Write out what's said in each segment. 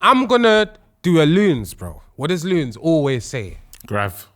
I'm gonna do a loons, bro. What does loons always say? Grav.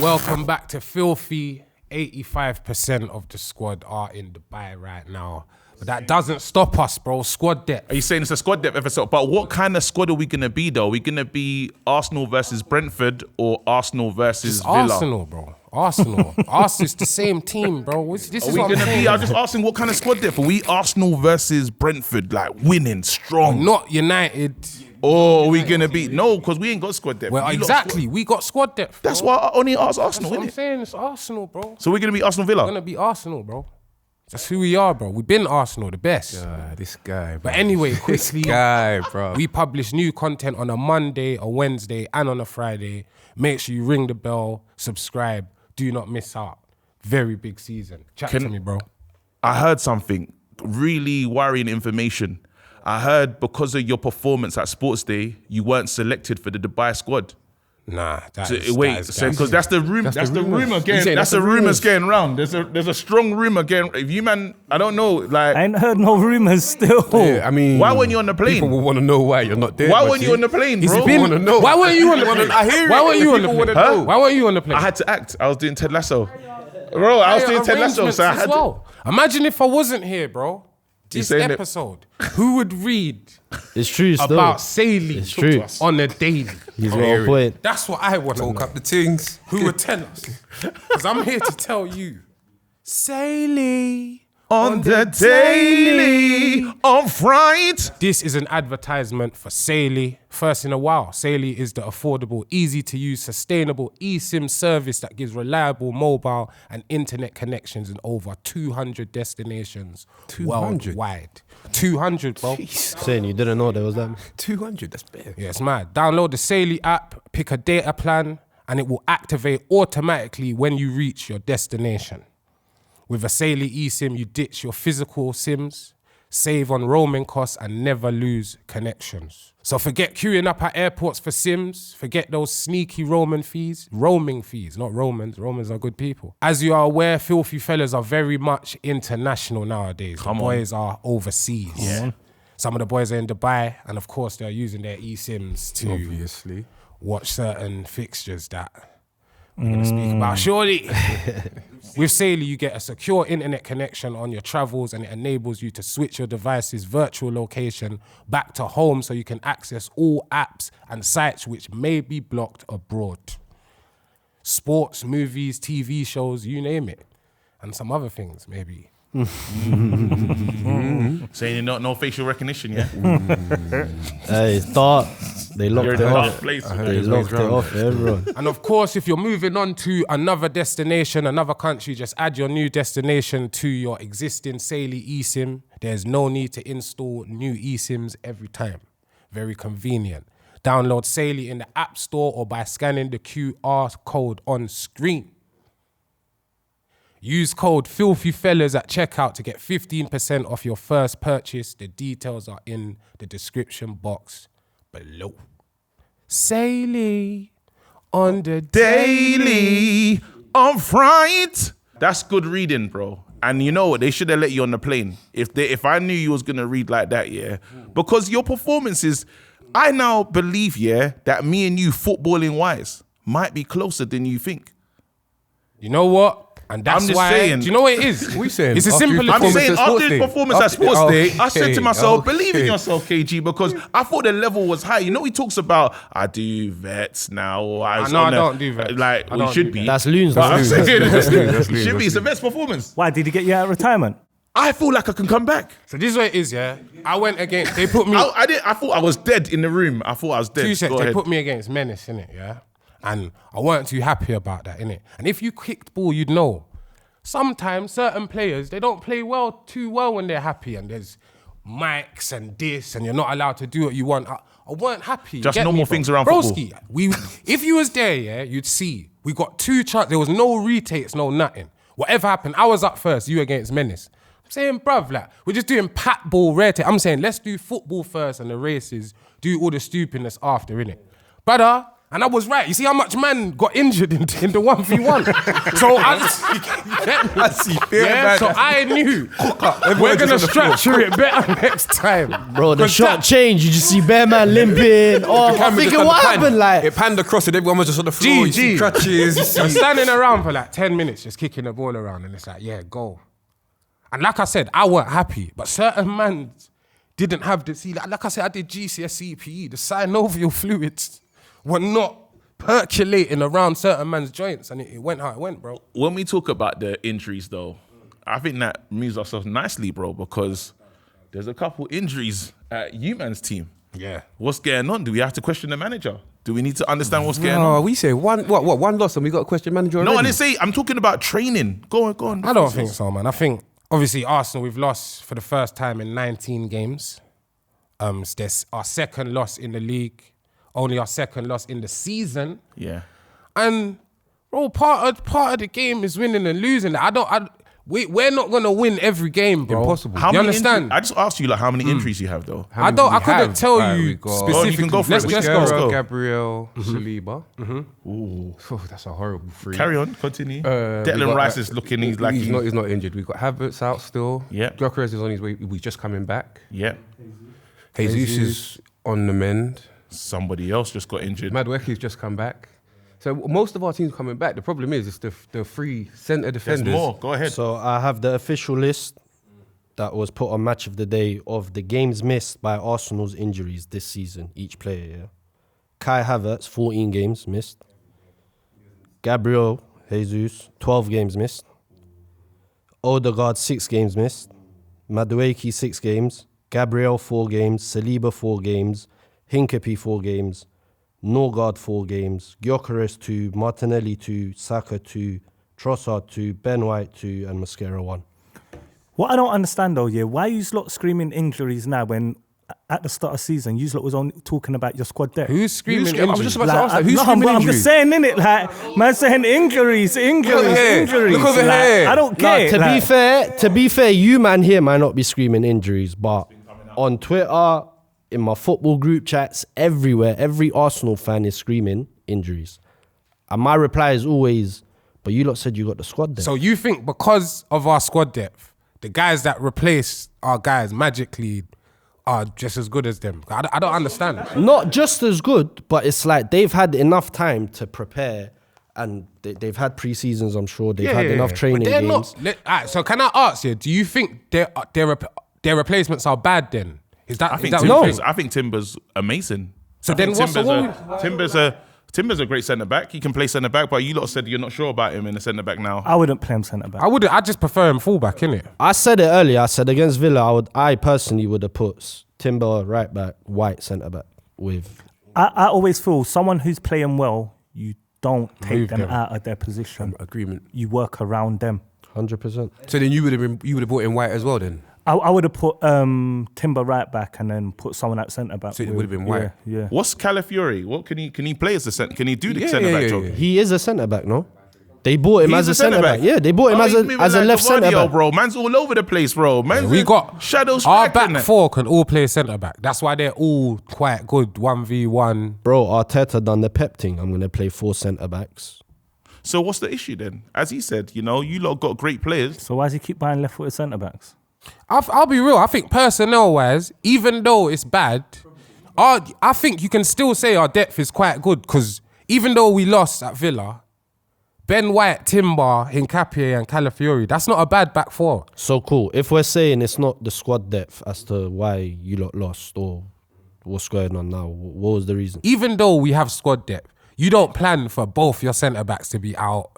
Welcome back to Filthy. 85% of the squad are in Dubai right now. But that doesn't stop us, bro. Squad depth. Are you saying it's a squad depth episode? But what kind of squad are we going to be, though? Are we going to be Arsenal versus Brentford or Arsenal versus It's Villa? Arsenal, bro. Arsenal. Arsenal's the same team, bro. This is Are we what I'm going to saying. be? I'm just asking what kind of squad depth. Are we Arsenal versus Brentford, like winning, strong? Not United. Or are we going to be? No, because we ain't got squad depth. Well, We lot exactly. squad- We got squad depth, bro. That's why I only asked That's Arsenal, what I'm innit? saying. It's Arsenal, bro. So we're going to be Arsenal Villa? We're going to be Arsenal, bro. That's who we are, bro. We've been Arsenal, the best. This guy, bro. But anyway, This quickly, guy, bro. we publish new content on a Monday, a Wednesday, and on a Friday. Make sure you ring the bell, subscribe. Do not miss out. Very big season. Chat to me, bro. I heard something really worrying information. I heard because of your performance at Sports Day, you weren't selected for the Dubai squad. Nah, that So, is... wait, because that's the rumor. That's the rumor You getting. saying That's the rumors getting round. There's a strong rumor getting. If you man, I don't know. Like, I ain't heard no rumors still. Yeah, I mean, why weren't you on the plane? People will want to know why you're not there. Why but weren't you on the plane, He's bro? been wanna know. Why weren't you on the plane? I hear it. Why weren't you on the People plane? wanna know. Why weren't you on the plane? I had to act. I was doing Ted Lasso. Bro, I was doing Ted Lasso, so I Arrangements had as well. Imagine if I wasn't here, bro. This saying that- episode, who would read It's true still. about Salah It's true. on a daily? He's on point. That's what I want to Talk know. up the things. Who would tell us? Because I'm here to tell you. Salah on the daily on Fright. This is an advertisement for Salah. First in a while, Salah is the affordable, easy-to-use, sustainable eSIM service that gives reliable mobile and internet connections in over 200 destinations 200? worldwide. 200, bro. Saying you didn't know there was that. 200, that's bad. Yeah, it's mad. Download the Salah app, pick a data plan, and it will activate automatically when you reach your destination. With a Salah eSIM, you ditch your physical SIMs, save on roaming costs, and never lose connections. So forget queuing up at airports for SIMs. Forget those sneaky roaming fees, not Romans. Romans are good people. As you are aware, Filthy Fellas are very much international nowadays. The boys are overseas. Yeah. Some of the boys are in Dubai, and of course they're using their eSIMs to Obviously. watch certain fixtures that we're going to speak about shortly. With Salah, you get a secure internet connection on your travels, and it enables you to switch your device's virtual location back to home so you can access all apps and sites which may be blocked abroad. Sports, movies, TV shows, you name it. And some other things, maybe. Saying no facial recognition, yeah. Hey, start. They locked You're it in a dark off. place. They locked it off for everyone. And of course, if you're moving on to another destination, another country, just add your new destination to your existing Salah eSIM. There's no need to install new eSIMs every time. Very convenient. Download Salah in the App Store or by scanning the QR code on screen. Use code FilthyFellas at checkout to get 15% off your first purchase. The details are in the description box below. Salah on the Daily on Fright. That's good reading, bro. And you know what? They should have let you on the plane. If I knew you was gonna read like that, yeah. Because your performances, I now believe, yeah, that me and you, footballing wise, might be closer than you think. You know what? And that's I'm just why. saying. Do you know what it is? We saying It's a after simple. you I'm Performance saying at Sports after Day. his performance at After- Sports Day, I said to okay, myself, believe in okay. yourself, KG, because I thought the level was high. You know, he talks about, I do vets now. Or I was No, I on don't do vets. Like, I we don't should do be. That's loons. But I'm That's saying, That's it loons. should be. It's the best performance. Why, did he get you out of retirement? I feel like I can come back. So this is what it is, yeah. I went against. They put me. I thought I was dead in the room. I thought I was dead. 2 seconds. Go They ahead. put me against Menace, innit, yeah? And I weren't too happy about that, innit? And if you kicked ball, you'd know. Sometimes certain players, they don't play too well when they're happy, and there's mics and this, and you're not allowed to do what you want. I weren't happy. You Just get normal me, bro? things around Broski, if you was there, yeah, you'd see. We got 2 chances. There was no retakes, no nothing. Whatever happened, I was up first, you against Menace. I'm saying, bruv, like, we're just doing pat ball, rare take. I'm saying, let's do football first and the races, do all the stupidness after, innit? Brother, And I was right. You see how much man got injured in the 1v1? So I see. yeah, so I knew we're going to structure it better next time. Bro, the 'Cause shot that- changed. You just see bare man limping. Oh, I'm thinking what happened? Like, It panned across and everyone was just on the floor. You see crutches. You see. I'm standing around for like 10 minutes just kicking the ball around and it's like, yeah, go. And like I said, I weren't happy, but certain man didn't have the, see, like I said, I did GCSE PE, the synovial fluids were not percolating around certain man's joints and it went how it went, bro. When we talk about the injuries, though, I think that moves us off nicely, bro, because there's a couple injuries at U-Man's team. Yeah. What's going on? Do we have to question the manager? Do we need to understand what's going Oh, on? we say one loss and we got a question manager already. No, I didn't say, I'm talking about training. Go on. I don't think so, man. I think, obviously, Arsenal, we've lost for the first time in 19 games. It's our second loss in the league, only our second loss in the season. Yeah. And, bro, part of the game is winning and losing. We're not going to win every game, bro. Impossible. How You many understand? I just asked you like how many injuries you have, though. How many I we couldn't have? tell Alright, you we got- specifically. You can go for it. Let's Let's go. go. Gabriel, Saliba. Ooh, that's a horrible three. Carry on, continue. We Declan got, Rice is looking, he's like... he's not injured. We've got Havertz out still. Yeah. Gyökeres is on his way. He's just coming back. Yeah. Jesus is on the mend. Somebody else just got injured. Madueke's just come back. So most of our teams coming back. The problem is it's the three centre There's defenders. more. Go ahead. so I have the official list that was put on Match of the Day of the games missed by Arsenal's injuries this season, each player, yeah. Kai Havertz, 14 games missed. Gabriel Jesus, 12 games missed. Odegaard, 6 games missed. Madueke, 6 games. Gabriel, 4 games. Saliba, 4 games. Hincapie, 4 games. Norgard, 4 games. Gyökeres, 2. Martinelli, 2. Saka, 2. Trossard, 2. Ben White, 2. And Mosquera, 1. What I don't understand though, yeah, why you lot screaming injuries now when at the start of season you lot was only talking about your squad depth? Who's screaming I was injuries? just about to ask that. Who's no, screaming I'm injuries? just saying, innit? Like, man saying injuries. over here. Look over Like, here. I don't care. To be fair, you man here might not be screaming injuries, but on Twitter, in my football group chats, everywhere, every Arsenal fan is screaming injuries. And my reply is always, but you lot said you got the squad there. So you think because of our squad depth, the guys that replace our guys magically are just as good as them? I don't understand. Not just as good, but it's like they've had enough time to prepare and they've had pre-seasons, I'm sure. They've had enough training But they're games. not. Alright, so can I ask you, do you think their replacements are bad then? Is that I think is that what you Timbers. I think Timbers amazing. So I think then what's the Timbers a great centre back. He can play centre back, but you lot said you're not sure about him in the centre back now. I wouldn't play him centre back. I just prefer him fullback, innit? I said it earlier. I said against Villa, I personally would have put Timber right back, White centre back with... I always feel someone who's playing well, you don't take Move them them. out of their position. Agreement. You work around them. 100%. So then you would have brought in White as well then. I would have put Timber right back and then put someone at centre back. So it would have been White. Yeah. What's Calafiori? What can he play as a centre? Can he do the Yeah, centre yeah, back yeah, job? yeah. He is a centre back, no? They bought him He's as a centre centre back. Yeah, they bought him he's moving as a like left centre Gavardio, back. bro. Man's all over the place, bro. Man's We got shadow our striking. back four can all play centre back. That's why they're all quite good 1v1. Bro, Arteta done the pep thing. I'm going to play 4 centre backs. So what's the issue then? As he said, you lot got great players. So why does he keep buying left-footed centre backs? I'll be real. I think personnel-wise, even though it's bad, I think you can still say our depth is quite good because even though we lost at Villa, Ben White, Timber, Hincapie and Calafiori, that's not a bad back four. So cool. If we're saying it's not the squad depth as to why you lot lost or what's going on now, what was the reason? Even though we have squad depth, you don't plan for both your centre-backs to be out.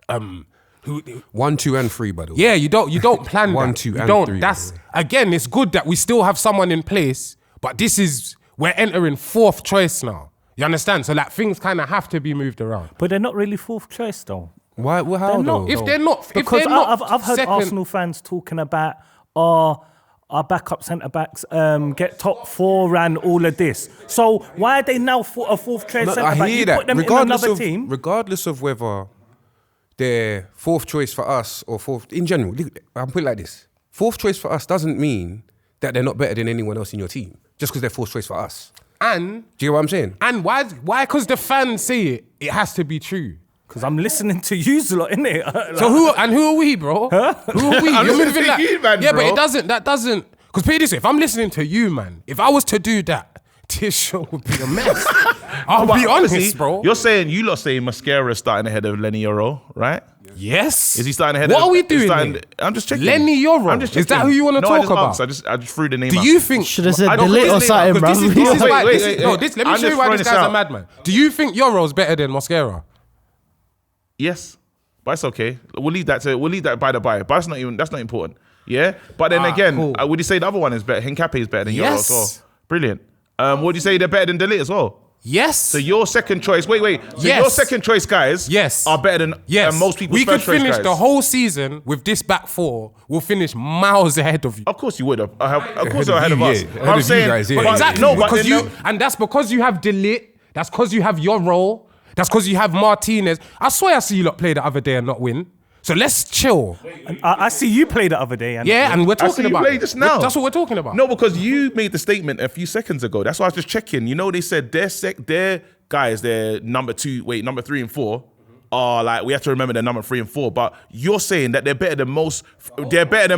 1, 2, and 3, by the way. Yeah, you don't plan that. 1, 2, You and don't. 3. That's again, it's good that we still have someone in place, but we're entering 4th choice now. You understand? So like things kind of have to be moved around. But they're not really 4th choice though. Why? Well, how They're though? not. If they're not, Because I've heard second, Arsenal fans talking about our backup centre backs get top 4 and all of this. So why are they now a 4th choice No, centre I back? hear You that. put them in another team. Regardless of whether they're 4th choice for us or 4th in general, I'll put it like this: 4th choice for us doesn't mean that they're not better than anyone else in your team just because they're 4th choice for us. And Do you know what I'm saying? and why? Because the fans say it has to be true. Because I'm listening to you a lot, innit? So who are we, bro? Who are we? I'm You're listening moving to like, you, man, yeah, bro. but that doesn't. Because put it this way, if I'm listening to you, man, if I was to do that, this show would be a mess. I'll But be obviously, honest, bro. You're saying you lot saying Mascara is starting ahead of Lenny Yoro, right? Yes. Is he starting ahead? What of, are we is doing? starting- here? I'm just checking. Lenny Yoro. I'm just Is that checking. who you want to No, talk I just about? asked. I just threw the name. Do out. you think? Should have said I don't delete think or this- something, because bro. This is Wait, why. wait, This is- wait, no, wait. this. Let me I'm show you just why throwing this this guy's a out. madman. Do you think Yoro's better than Mascara? Yes, but it's okay. We'll leave that by the by. But that's not important. Yeah. But then again, cool. would you say the other one is better? Hincapié is better than Yoro Yes. as well. Brilliant. Would you say they're better than Delete as well? Yes. So your second choice. Wait. So Yes. your second choice guys. Yes. Are better than most people's We could first choice finish guys. the whole season with this back four. We'll finish miles ahead of you. Of course you would have. Of course they're Ahead ahead of of you, us. yeah. But Ahead I'm of you saying, guys, yeah. but Exactly. No, but because then and that's because you have Delit. That's because you have your role. That's because you have Martinez. I swear I see you lot play the other day and not win. So let's chill. I see you play the other day. And Yeah, and we're I see talking you about play it. just now. That's what we're talking about. No, because you made the statement a few seconds ago. That's why I was just checking. You know, they said their guys, their number 3 and 4 are like, we have to remember they're number 3 and 4. But you're saying that they're better than most. They're better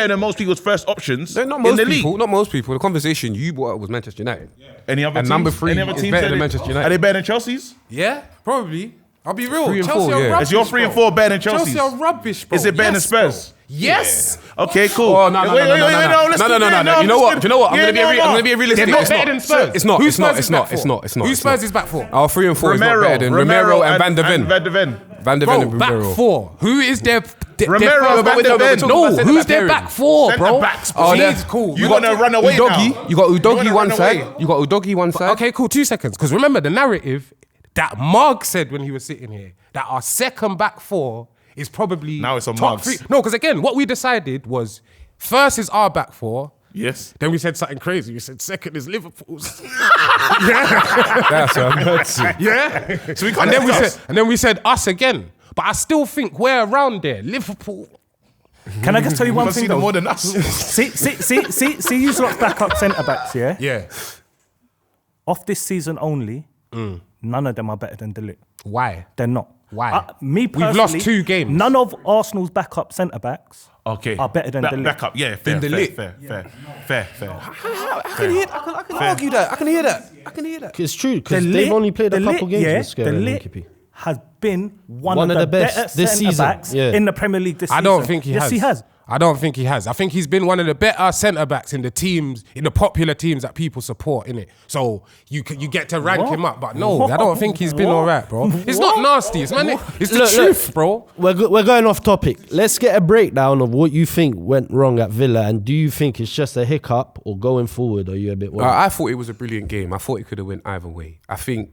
than most people's first options They're not in most the people. league. Not most people. The conversation you brought up was Manchester United. Any other And teams? number 3 Any other is teams better that than they- Manchester United. Are they better than Chelsea's? Yeah, probably. I'll be real. 3 and Chelsea 4, are yeah. rubbish. Is your 3 and 4 better than Chelsea's? Chelsea are rubbish, bro. Is it better than Yes, bro. Spurs? Yes. Okay, cool. Oh no! Wait, let's keep going. You know what? let's You know what? I'm keep- gonna be realistic. They're not It's better than Spurs. It's not. Who It's not. Spurs It's is not. back It's for? not. It's not. Who it's not. Spurs is back for? Our 3 and 4 is not better than Romero and Van de Ven. Van de Ven. Van de Ven Bro, and back Romero. four. Who is their Romero, Van de Ven. No, who's their back four, bro? Centre-backs, Oh, Jeez, they're cool. You want to run away Udogi. now? You got You Udogi wanna one run side. away? You got Udogi one side. Okay, cool. 2 seconds. Because remember the narrative that Marg said when he was sitting here that our second back four is probably Now it's on top Marg's. 3. No, because again, what we decided was first is our back four. Yes. Then we said something crazy. We said second is Liverpool's. That's a mercy. Yeah. So we can't and then we discuss. said, and then we said us again. But I still think we're around there. Liverpool. Can I just tell you one I've thing seen them though? more than us. See, you lot's backup centre backs, yeah? Yeah. Off this season only, none of them are better than Delit. Why? They're not. Why? Me We've personally, lost 2 games. None of Arsenal's backup centre backs Okay. are better than Delit. Back up. Yeah, fair, Than De fair, Ligt. fair. I can hear. I can argue that. I can hear that. It's true because Delit- they've only played a couple Delit, games yeah, with Scare and Delit Hincapié. has been one One of of the the best better this centre season, backs yeah. in the Premier League this season. I don't think he yes, has. he has. I don't think he has. I think he's been one of the better centre backs in the teams, in the popular teams that people support, innit? So you get to rank What? him up, but no, What? I don't think he's been What? all right, bro. It's What? not nasty. It's the Look, truth, bro. We're going off topic. Let's get a breakdown of what you think went wrong at Villa, and do you think it's just a hiccup, or going forward, are you a bit worried? I thought it was a brilliant game. I thought it could have went either way. I think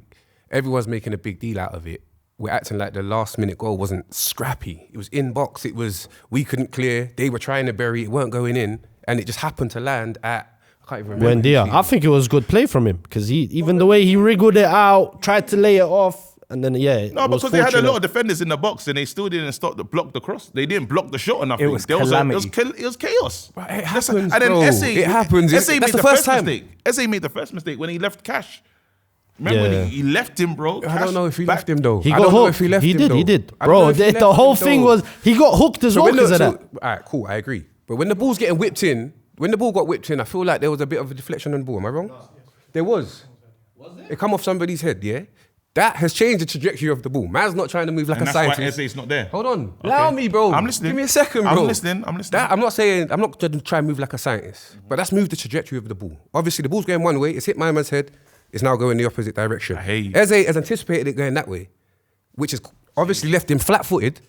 everyone's making a big deal out of it. We're acting like the last minute goal wasn't scrappy. It was in box. It was, we couldn't clear. They were trying to bury it, weren't going in. And it just happened to land at, I can't even remember. Buendia. I think it was good play from him because even the way he wriggled it out, tried to lay it off, and then it No, was because they had a fortunate. lot of defenders in the box and they still didn't block the cross. They didn't block the shot or nothing. It was There calamity. it was chaos. But it That's- happens, and then bro. Esse, It happens. Esse That's made the first time. mistake. Esse made the first mistake when he left Cash. Remember Yeah. when he left him, bro? I don't know if he back- left him though. He I got don't know hooked. if he left him though. He did. I don't know Bro, if he left the whole him, thing though. was he got hooked as well when because of that. all right, cool, I agree. But when the ball's getting whipped in, when the ball got whipped in, I feel like there was a bit of a deflection on the ball. Am I wrong? There was. It come off somebody's head, yeah? That has changed the trajectory of the ball. Man's not trying to move like And a that's why scientist. Esse's not there. Hold on. Allow me, bro. I'm listening. Give me a second, bro. I'm listening. That, I'm not going to try and move like a scientist, but that's moved the trajectory of the ball. Obviously, the ball's going one way. It's hit my man's head. It's now going the opposite direction. I hear you. Eze has anticipated it going that way, which is obviously left him flat-footed.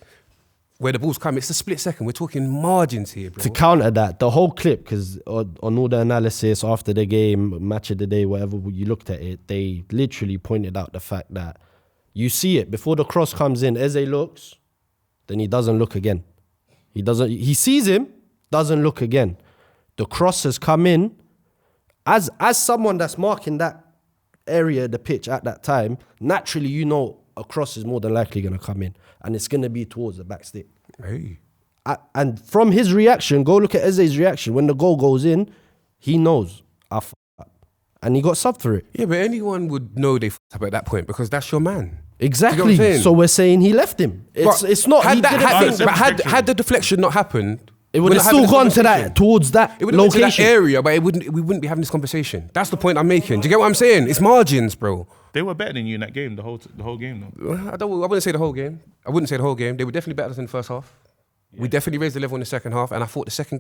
Where the ball's come, it's a split second. We're talking margins here, bro. To counter that, the whole clip, because on all the analysis after the game, match of the day, whatever you looked at it, they literally pointed out the fact that you see it before the cross comes in. Eze looks, then he doesn't look again. He sees him, doesn't look again. The cross has come in. As someone that's marking that area of the pitch at that time, naturally you know a cross is more than likely going to come in, and it's going to be towards the back stick. Hey. And from his reaction, go look at Eze's reaction. When the goal goes in, he knows, I f*** up. and he got subbed for it. Yeah, but anyone would know they fucked up at that point because that's your man. Exactly. You know what I'm saying? So we're saying he left him. It's not. Had, He that, didn't had, think- had the deflection not happened, it would have still gone to that towards that It would have went to that location. area, but we wouldn't be having this conversation. That's the point I'm making. Do you get what I'm saying? It's margins, bro. They were better than you in that game, the whole game, though. I wouldn't say the whole game. I wouldn't say the whole game. They were definitely better than the first half. We definitely raised the level in the second half, and I thought the second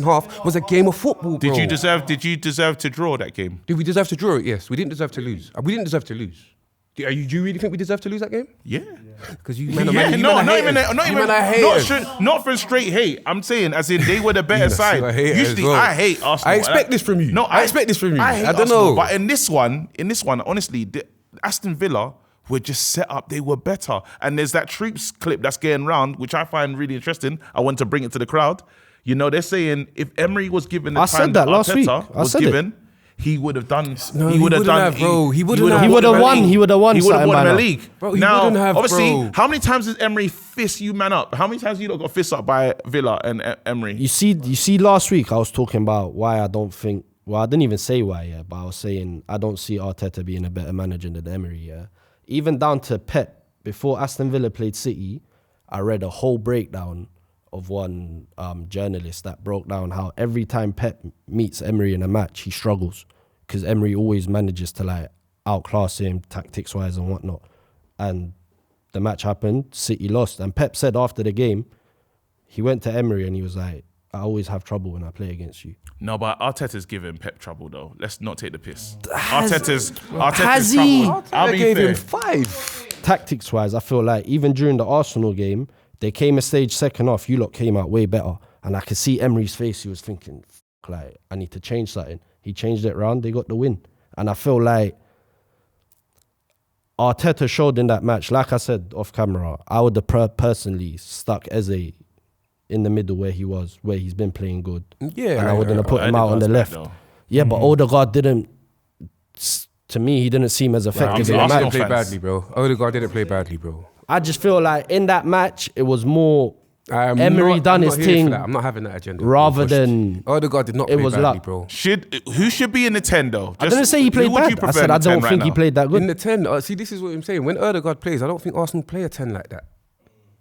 half was a game of football, bro. Did you deserve to draw that game? Did we deserve to draw it? Yes. We didn't deserve to lose. We didn't deserve to lose. Do you really think we deserve to lose that game? Yeah. Because you Not for straight hate. I'm saying, as in, they were the better side. Usually, I hate Arsenal. I expect this from you. No, I expect this from you. I hate I don't Arsenal, know. But in this one, honestly, Aston Villa were just set up. They were better. And there's that Troops clip that's getting round, which I find really interesting. I want to bring it to the crowd. You know, they're saying if Emery was given the I time said that last week. Arteta I was said it. given, he would have done. No, he would have done. bro. He wouldn't have. He would have won. He would have won. He would have something won by the now. league. Bro, he now, wouldn't have, obviously, bro. how many times does Emery fist you man up? How many times you lot got fist up by Villa and Emery? You see, last week I was talking about why I don't think. Well, I didn't even say why, yeah, but I was saying I don't see Arteta being a better manager than Emery, yeah. Even down to Pep. Before Aston Villa played City, I read a whole breakdown of one journalist that broke down how every time Pep meets Emery in a match, he struggles because Emery always manages to like outclass him tactics-wise and whatnot. And the match happened, City lost. And Pep said after the game, he went to Emery and he was like, I always have trouble when I play against you. No, but Arteta's giving Pep trouble though. Let's not take the piss. Has Arteta's he? trouble. I'll I be gave fair. him 5. Tactics-wise, I feel like even during the Arsenal game, they came a stage second half, you lot came out way better. And I could see Emery's face, he was thinking, like, I need to change something. He changed it round, they got the win. And I feel like Arteta showed in that match, like I said off camera, I would have personally stuck Eze in the middle where he was, where he's been playing good. Yeah, and I wouldn't have put him out on the left. Though. Yeah, but Odegaard didn't, to me, he didn't seem as effective in the Arsenal match. Didn't play fans. badly, bro. Odegaard didn't play badly, bro. I just feel like in that match, it was more I'm Emery not- done I'm his not here for thing that. I'm not having that agenda. rather Pushed. than Odegaard did not it play was badly, luck. bro. Who should be in the 10 though? I didn't say he played who would you bad. I prefer said in I the 10 don't right think he now? played that In good. the 10, see, this is what I'm saying. When Odegaard plays, I don't think Arsenal play a 10 like that.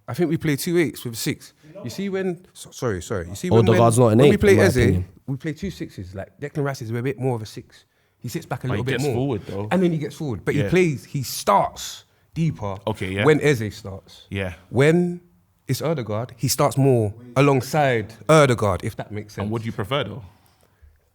I think we play 2 8s with a 6. You see when... Sorry. You see when Odegaard's not an when 8, we play in my Eze, opinion. we play 2 6s. Like, Declan Rice is a bit more of a 6. He sits back a But little he bit gets more. forward, though. And then he gets forward. But Yeah. he starts deeper Okay, yeah. when Eze starts. Yeah. When it's Odegaard, he starts more alongside Odegaard, if that makes sense. And what do you prefer though?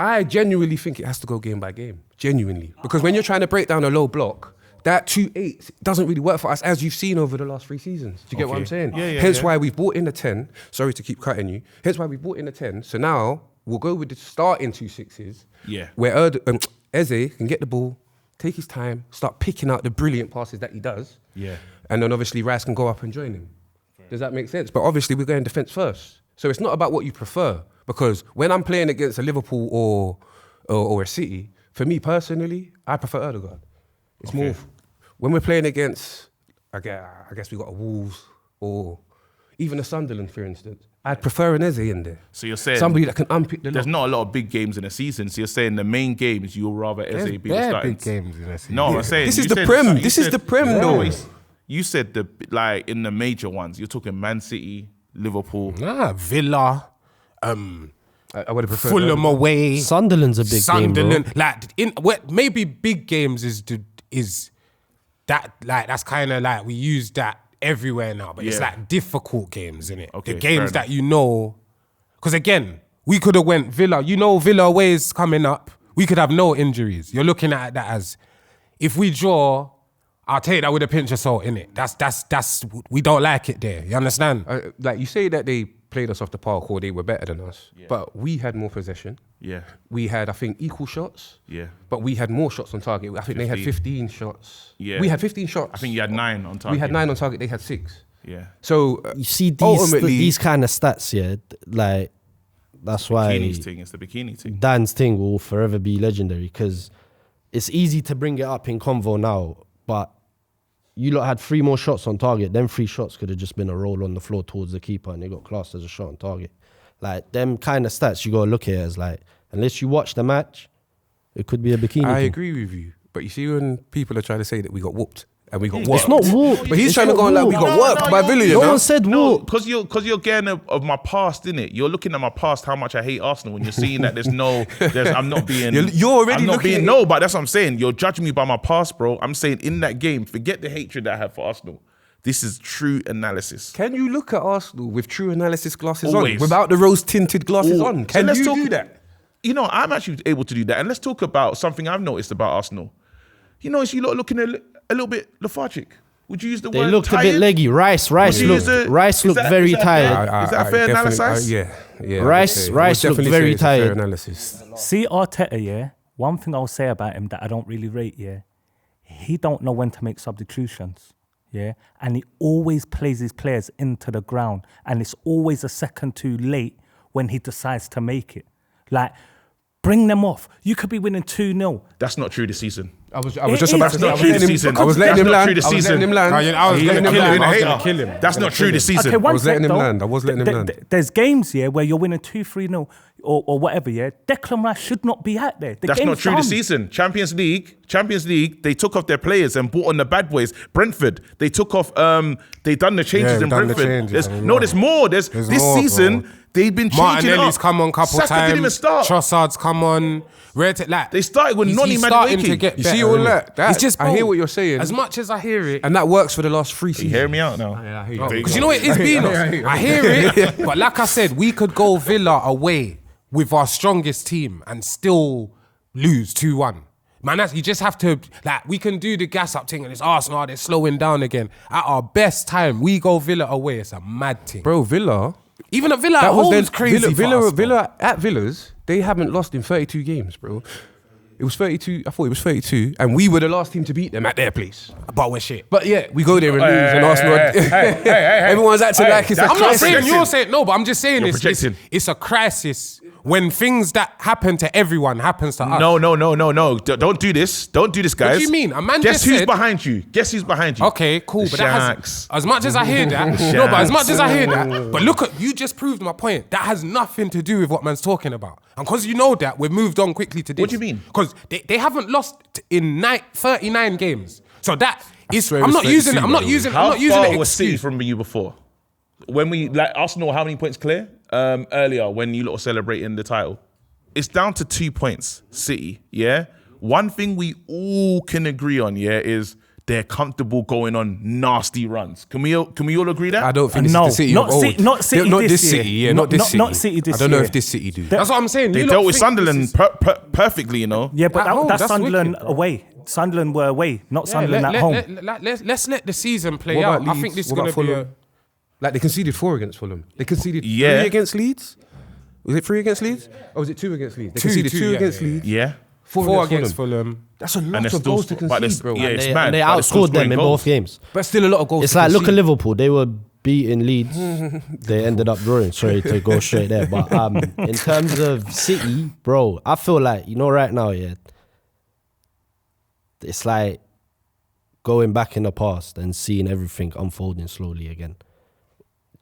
I genuinely think it has to go game by game. Genuinely. Because when you're trying to break down a low block, that 2-8 doesn't really work for us, as you've seen over the last 3 seasons. Do you get what Okay. I'm saying? Yeah, Hence yeah. why we've bought in a 10. Sorry to keep cutting you. Hence why we bought in a 10. So now we'll go with the starting 2 6s. Yeah. Where Eze can get the ball, take his time, start picking out the brilliant passes that he does. Yeah. And then obviously Rice can go up and join him. Does that make sense? But obviously we're going defence first. So it's not about what you prefer. Because when I'm playing against a Liverpool or a City, for me personally, I prefer Odegaard. It's more... When we're playing against, I guess we got a Wolves or even a Sunderland, for instance, I'd prefer an Eze in there. So you're saying Somebody that can unpick the there's lock. not a lot of big games in a season. So you're saying the main games you'll rather Eze be the Bare starting. big games in a season. No, I'm saying This you is the said- Prem. you This is said- the Prem, No, though. You said in the major ones. You're talking Man City, Liverpool. Nah, Villa, I would have preferred Fulham away, Sunderland's a big Sunderland. game, bro. Like maybe big games is that like that's kind of like we use that everywhere now, but it's Yeah. like difficult games, innit? Okay, The fair games enough. that you know, because again, we could have went Villa. You know, Villa away is coming up. We could have no injuries. You're looking at that as if we draw. I'll take that with a pinch of salt, innit? That's we don't like it there. You understand? like you say that they played us off the park or they were better than us, but we had more possession. Yeah. We had, I think, equal shots. Yeah. But we had more shots on target. I think they had 15 shots. Yeah. We had 15 shots. I think you had 9 on target. We had 9 on target. They had 6. Yeah. So You see ultimately, these kind of stats, yeah, like that's why Bikini's thing. It's the bikini thing. Dan's thing will forever be legendary because it's easy to bring it up in convo now, but you lot had 3 more shots on target. Them 3 shots could have just been a roll on the floor towards the keeper and they got classed as a shot on target. Like them kind of stats, you got to look at it as like, unless you watch the match It could be a bikini. I thing. agree with you. But you see when people are trying to say that we got whooped and we got whooped. It's not whooped. But he's It's trying to not go on like we whooped. got worked by Villa, you No know? one said No, whoop. because you're getting of my past, innit? You're looking at my past, how much I hate Arsenal, when you're seeing that I'm not being. You're already I'm not looking being. at No, but that's what I'm saying. You're judging me by my past, bro. I'm saying in that game, forget the hatred that I have for Arsenal. This is true analysis. Can you look at Arsenal with true analysis glasses Always. on? Without the rose-tinted glasses Ooh. on? So Can let's you talk- do that? You know, I'm actually able to do that. And let's talk about something I've noticed about Arsenal. You notice you lot looking a little bit lethargic. Would you use the They word looked tired? a bit leggy. Rice Would you use looked very tired. Is that fair analysis? Yeah. Rice looked very tired. Fair analysis. See Arteta, yeah? One thing I'll say about him that I don't really rate, yeah? He don't know when to make substitutions, yeah? And he always plays his players into the ground. And it's always a second too late when he decides to make it. Like, bring them off. You could be winning 2-0. That's not true this season. I was It just is. about to That's say. not true this season. I was letting him That's not land. true this I was letting season. him land. I was He's going to gonna kill kill him. him. I was Hater. going to kill him. That's not true this season. Okay, one I was letting sec, him though. land. I was letting him land. There's games, yeah, where you're winning 2-3-0 or whatever, yeah? Declan Rice should not be out there. The That's not game's true done. this season. Champions League, they took off their players and brought on the bad boys. Brentford, they took off, they done the changes Yeah, in done the Brentford. changes. There's more. There's this more, season, bro. they've been changing Martinelli's up. come on a couple Saka times. didn't even start. Trossard's come on. They started with Noni he's starting Madueke. to get You better, see all innit? that? It's just, I bro, hear what you're saying. As much as I hear it, And that works for the last 3 You seasons. hear me out now? because you know what it is, Beano? I hear it, but like I said, we could go Villa away with our strongest team and still lose 2-1. Man, you just have to, like, we can do the gas up thing and it's Arsenal, they're slowing down again. At our best time, we go Villa away, it's a mad thing. Bro, Villa. Even at Villa at home is crazy Villa at Villas, they haven't lost in 32 games, bro. It was 32, I thought it was 32, and we were the last team to beat them at their place. But we're shit. But yeah, we go there and lose, and Arsenal. Everyone's acting like it's a That's I'm not You're saying projecting. you're saying no, but I'm just saying You're it's projecting. it's a crisis when things that happen to everyone happens to us. No. Don't do this. Don't do this, guys. do you mean? A man Guess just who's said- behind you? Guess who's behind you? Okay, cool. The But that has, Sharks. as much as I hear that, no, but as much Sharks. as I hear that, but look at, you just proved my point. That has nothing to do with what man's talking about. And because you know that, we've moved on quickly to this. What do you mean? Because they haven't lost in 39 games. So that is, swear it I'm was not using it. 32, I'm not by the way. using How it far was City excuse. from you before? When we, like, Arsenal, how many points clear? Earlier, when you lot were celebrating the title. It's down to 2 points, City, yeah? One thing we all can agree on, yeah, is they're comfortable going on nasty runs. Can we all agree that? I don't think this No, is the City not of old. City- not City Not this this year. City, yeah, Not- not this not- City. not City this I don't know year. if this City do. That's what I'm saying. They You dealt lot with think Sunderland this is- perfectly, you know? Yeah, but At home, that's that's Sunderland wicked, bro. away. Sunderland were away, not Sunderland at home. Let's let the season play What out. about I think Leeds? this is What going about to be Fulham? Like they conceded 4 against Fulham. They conceded Yeah. 3 against Leeds. Was it 3 against Leeds? Or was it 2 against Leeds? They Two, conceded two, 2 yeah, against yeah, yeah. Leeds. Yeah. 4 against Fulham. That's a lot they're of still goals to but they're- concede, bro. yeah, it's And mad. they but they're still outscored them scoring in goals. both games. But still a lot of goals. It's to like, look at concede. Liverpool. They were beating Leeds. They ended up drawing. Sorry to go straight there. But in terms of City, bro, I feel like, you know, right now, yeah, it's like going back in the past and seeing everything unfolding slowly again.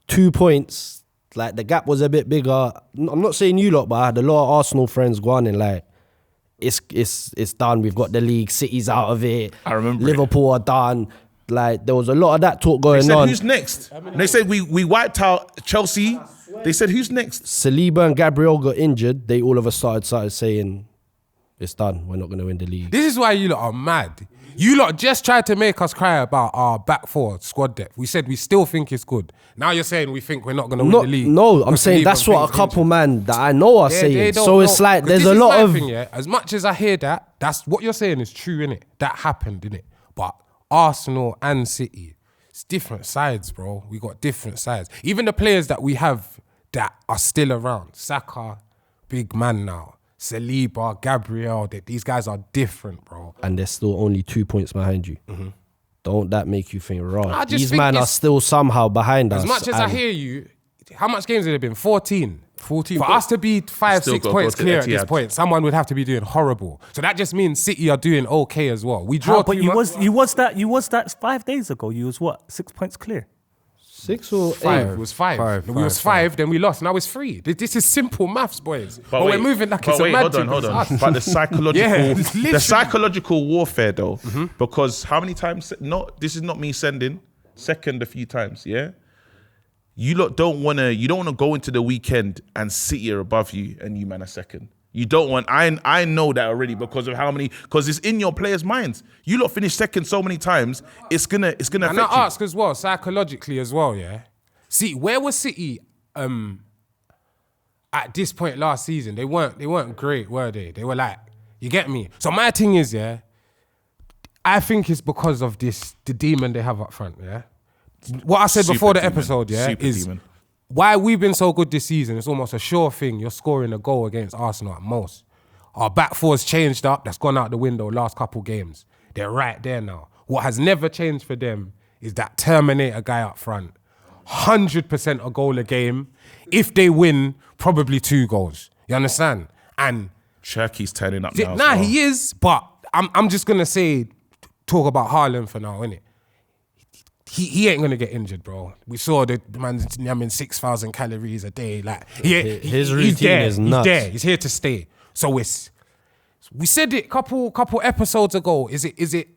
2 points, like the gap was a bit bigger. I'm not saying you lot, but I had a lot of Arsenal friends going and like, it's done. We've got the league. City's out of it. I remember it. Liverpool are done. Like there was a lot of that talk They going said, on. who's next? They said we wiped out Chelsea. They said, who's next? Saliba and Gabriel got injured. They all of us started saying, it's done. We're not going to win the league. This is why you lot are mad. You lot just tried to make us cry about our back four squad depth. We said we still think it's good. Now you're saying we think we're not going to win the league. No, I'm Because saying Saliba that's what a thinks couple injured. man that I know are They saying. don't So it's know. like 'Cause there's this a is lot my of... thing, yeah? As much as I hear that, that's what you're saying is true, innit? That happened, innit? But Arsenal and City, it's different sides, bro. We got different sides. Even the players that we have that are still around, Saka, big man now. Saliba, Gabriel, these guys are different, bro. And they're still only 2 points behind you. Don't that make you think, I right? just These think men are it's- still somehow behind us. As much as I and hear you, how much games have there been? 14. 14 For points. us to be 5, Still 6 gotta points go to clear at this Etihad. point, someone would have to be doing horrible. So that just means City are doing okay as well. We draw But you was that 5 days ago. You was what, 6 points clear? 6 or 8? Five. It was five. We was five, then we lost. Now it's 3. This is simple maths, boys. But we're moving like it's a magic. Hold on. But the Yeah, psychological warfare though, because how many times? No, this is not me sending. Second a few times, yeah. You don't want to go into the weekend and City are above you and you man are second. You don't want. I know that already because of because it's in your players' minds. You lot finish second so many times, it's gonna affect you. And I ask as well, psychologically as well, yeah. See, where was City at this point last season? They weren't great, were they? They were like, you get me? So my thing is, yeah, I think it's because of the demon they have up front, yeah. What I said before the episode, yeah, is why we've been so good this season. It's almost a sure thing you're scoring a goal against Arsenal at most. Our back four's changed up. That's gone out the window last couple games. They're right there now. What has never changed for them is that Terminator guy up front. 100% a goal a game. If they win, probably 2 goals. You understand? And Cherky's turning up now. Nah, he is, but I'm just going to talk about Haaland for now, innit? He ain't gonna get injured, bro. We saw the man's 6,000 calories a day. Like his routine is nuts. He's there. He's here to stay. So we said it couple episodes ago. Is it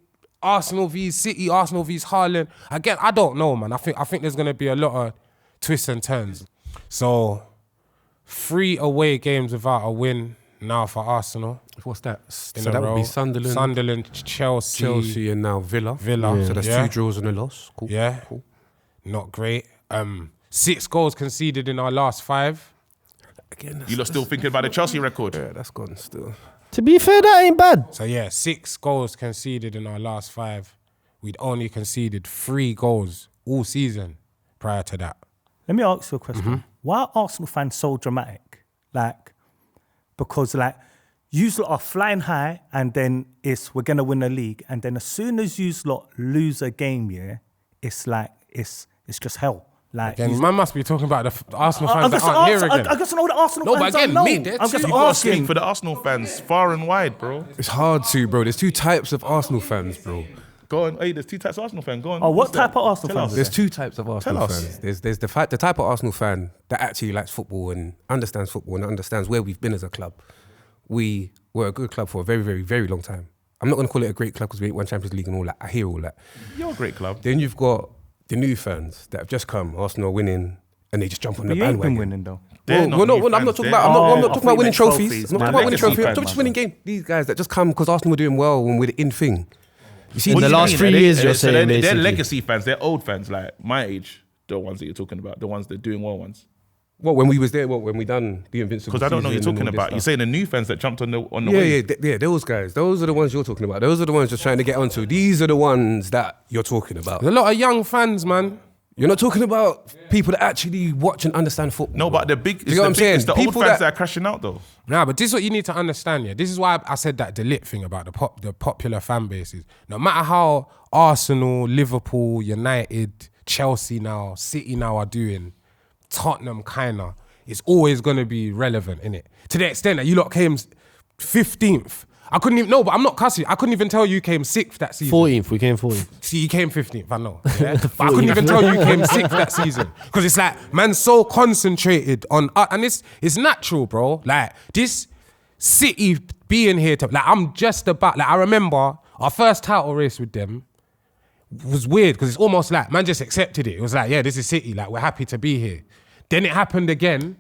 Arsenal vs City, Arsenal vs Haaland? Again, I don't know, man. I think there's gonna be a lot of twists and turns. So 3 away games without a win now for Arsenal. What's that? So that would be Sunderland, Chelsea, and now Villa. Yeah. So that's 2 draws and a loss. Cool. Yeah, cool. Not great. 6 goals conceded in our last 5. Again, You lot still thinking about the Chelsea record? Yeah, that's gone still. To be fair, that ain't bad. So yeah, 6 goals conceded in our last 5. We'd only conceded 3 goals all season prior to that. Let me ask you a question. Why are Arsenal fans so dramatic? Because you lot are flying high and then we're going to win the league. And then as soon as you lot lose a game, yeah, it's just hell. Again, man must be talking about the Arsenal fans that aren't here again. I guess I know the Arsenal fans. No, but again, I'm just You got to asking. speak for the Arsenal fans far and wide, bro. It's hard to, bro. There's 2 types of Arsenal fans, bro. Go on. Hey, there's 2 types of Arsenal fans. Go on. Oh, what type of Arsenal Tell fans? us. There's 2 types of Arsenal Tell us. fans. There's the type of Arsenal fan that actually likes football and understands where we've been as a club. We were a good club for a very, very, very long time. I'm not going to call it a great club because we ain't won Champions League and all that. I hear all that. You're a great club. Then you've got the new fans that have just come, Arsenal winning, and they just jump on But the you ain't bandwagon. been winning though. They're not new I'm not fans, talking they're- about. I'm not I talking thought about you winning meant trophies. trophies, I'm not man. talking about winning Legacy trophies. fans, I'm just winning game. These guys that just come because Arsenal were doing well and we're the in thing. You see, In the last 3 years, you're saying they're basically. legacy fans. They're old fans, like my age. The ones that you're talking about, the ones that are doing well ones. when we was there, when we done the Invincible. Because I don't know what you're season and talking all this about. You're stuff. saying the new fans that jumped on the wave. Yeah, those guys. Those are the ones you're talking about. Those are the ones you're trying to get onto. These are the ones that you're talking about. There's a lot of young fans, man. You're not talking about people that actually watch and understand football. No, but you know what I'm saying? It's the old People fans that are crashing out though. Nah, but this is what you need to understand, yeah. This is why I said that lit thing about the popular fan bases. No matter how Arsenal, Liverpool, United, Chelsea now, City now are doing, Tottenham kinda, it's always gonna be relevant, innit? To the extent that you lot came 15th. I couldn't even, no, but I'm not cussing. I couldn't even tell you came 6th that season. 14th, we came 14th. See, you came 15th, I know. Yeah? But I couldn't even tell you came 6th that season. Because it's like, man's so concentrated on, and it's natural, bro. Like, this City being here, I'm just about, I remember our first title race with them was weird because it's almost like, man just accepted it. It was like, yeah, this is City, we're happy to be here. Then it happened again.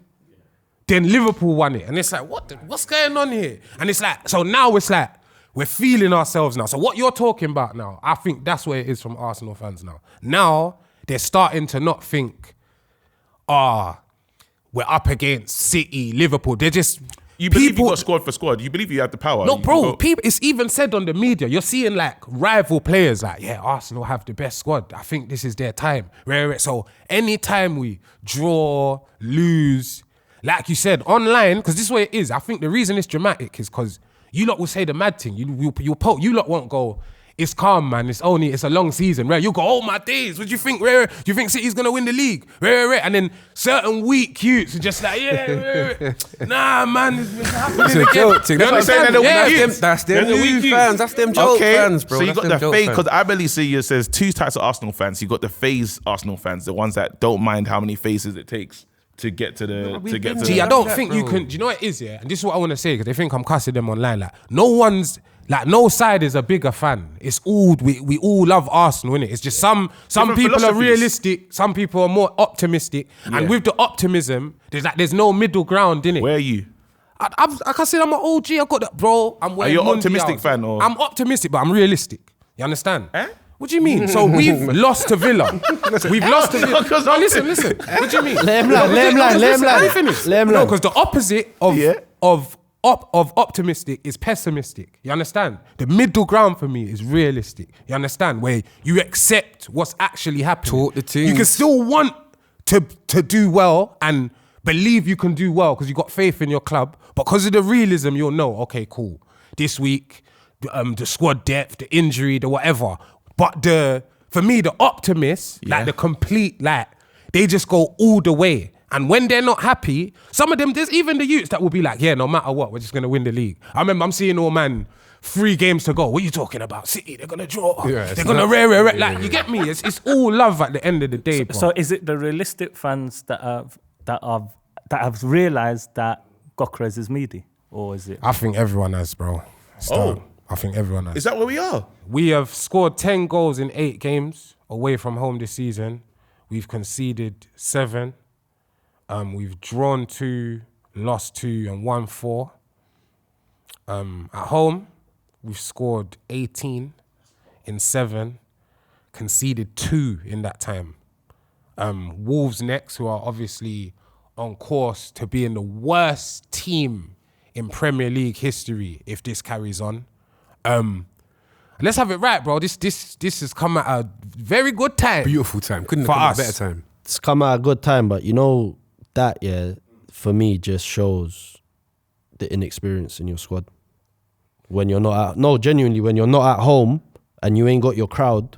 Then Liverpool won it. And it's like, what's going on here? And it's like, so now it's like, we're feeling ourselves now. So what you're talking about now, I think that's where it is from Arsenal fans now. Now, they're starting to not think, we're up against City, Liverpool. They're just... You believe you got squad for squad. You believe you have the power. No, bro, people, it's even said on the media. You're seeing rival players Arsenal have the best squad. I think this is their time. So anytime we draw, lose, like you said, online, because this is what it is. I think the reason it's dramatic is because you lot will say the mad thing. You lot won't go, it's calm, man. It's a long season. Right? You go, oh my days. What do you think? Do you think City's gonna win the league? And then certain weak youths are just like, nah, man. It's happening It's a again. joke thing. That's what I'm saying. That's them They're the new weak fans. youths. That's them joke fans, bro. So you That's got them the joke phase, fans. because I believe it says two types of Arsenal fans. You got the phase Arsenal fans, the ones that don't mind how many phases it takes to get to the. Gee, I don't think you can. Do you know what it is, yeah? And this is what I want to say, because they think I'm cussing them online. Like, no side is a bigger fan. It's all we all love Arsenal, innit? It's just some Different people are philosophies. realistic, some people are more optimistic, and with the optimism, there's no middle ground, innit? Where are you? Like I said, I'm an OG. I got that, bro. I'm wearing you an Mondials. optimistic fan, or? I'm optimistic, but I'm realistic. You understand? Eh? What do you mean? So we've lost to Villa. We've lost to Villa. No, listen. What do you mean? Let him land. Let me finish. Let him No, land. because the opposite of optimistic is pessimistic. You understand? The middle ground for me is realistic. You understand? Where you accept what's actually happening. Talk the things. You can still want to do well and believe you can do well because you got faith in your club. Because of the realism, you'll know, okay, cool. This week, the squad depth, the injury, the whatever. But for me, the optimists, like the complete, like, they just go all the way. And when they're not happy, some of them, there's even the youths that will be like, yeah, no matter what, we're just going to win the league. I remember I'm seeing all, man, 3 games to go. What are you talking about? City, they're going to draw. Yeah, they're going to rare. Like, you get me? It's all love at the end of the day, bro. So is it the realistic fans that have realised that Gokras is meaty? Or is it... I think everyone has, bro. I think everyone has. Is that where we are? We have scored 10 goals in 8 games away from home this season. We've conceded 7. We've drawn 2, lost 2, and won 4. At home, we've scored 18 in 7, conceded 2 in that time. Wolves next, who are obviously on course to being the worst team in Premier League history if this carries on. Let's have it right, bro. This has come at a very good time. Beautiful time. Couldn't For have come at us. a better time. It's come at a good time, but you know that, for me, just shows the inexperience in your squad. When you're not genuinely, when you're not at home and you ain't got your crowd,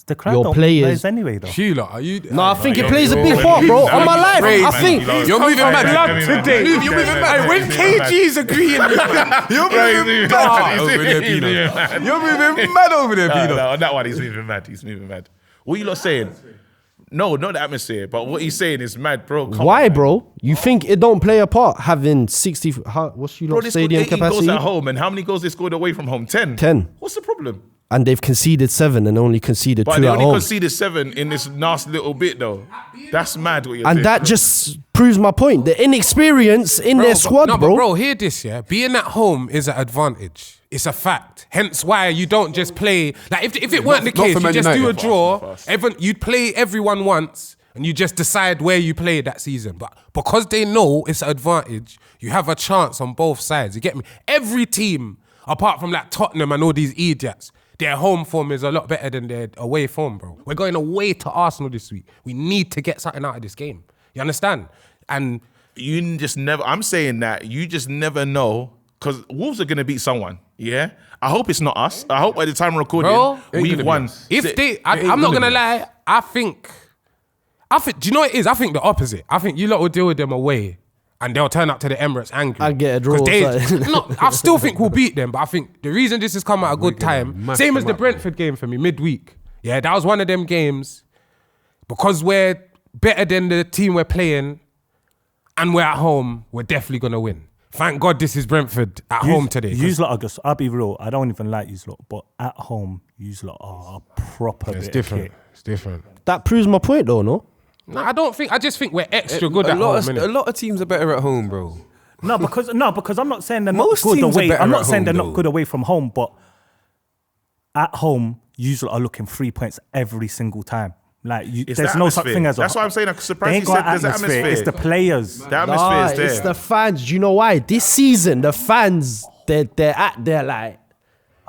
The crowd your don't players- plays anyway, though. Sheila, are you... no, I think it plays a big part, bro. On my life, I think. You're moving mad today. You're moving mad. When KG's agreeing with me, you're moving mad over there, Pino. You're moving mad over there, Pino. No, on that one, he's moving mad. What are you lot saying? No, not the atmosphere, but what he's saying is mad, bro. Come Why, on, bro? You think it don't play a part having 60? What's your bro, they scored stadium 18 goals capacity? at home, and how many goals they scored away from home? 10. 10. What's the problem? And they've conceded 7 and only conceded But 2 they at only home. conceded 7 in this nasty little bit, though. That's mad what you're And saying. that just proves my point. The inexperience in their squad, no, bro. But bro, hear this, yeah? Being at home is an advantage. It's a fact. Hence why you don't just play... Like, if it weren't the not case, for you Man just do a United. draw. You'd play everyone once, and you just decide where you play that season. But because they know it's an advantage, you have a chance on both sides. You get me? Every team, apart from like Tottenham and all these idiots, their home form is a lot better than their away form, bro. We're going away to Arsenal this week. We need to get something out of this game. You understand? And You just never... I'm saying that you just never know, because Wolves are going to beat someone, yeah? I hope it's not us. I hope by the time we're recording, Bro, we've won. I'm not gonna lie. I think. Do you know what it is? I think the opposite. I think you lot will deal with them away, and they'll turn up to the Emirates angry. I'll get a draw 'Cause or something. no, I still think we'll beat them, but I think the reason this has come at a good time, mash same them as the up, Brentford game for me, midweek. Yeah, that was one of them games, because we're better than the team we're playing, and we're at home, we're definitely gonna win. Thank God this is Brentford at home today. 'cause Yous lot are just, I'll be real, I don't even like yous lot, but at home, yous lot are a proper It's bit different. of kit. It's different. That proves my point, though, no? No, I just think we're extra good at home, A innit? lot of teams are better at home, bro. No, because I'm not saying they're Most not good teams are away. better I'm not at saying home, they're though. not good away from home, but at home, yous lot are looking 3 points every single time. Like It's there's the no such atmosphere. thing as That's why I'm saying I'm they surprised ain't you got said there's an atmosphere. It's the players. The atmosphere is there. It's the fans. Do you know why? This season, the fans, they're at their, like,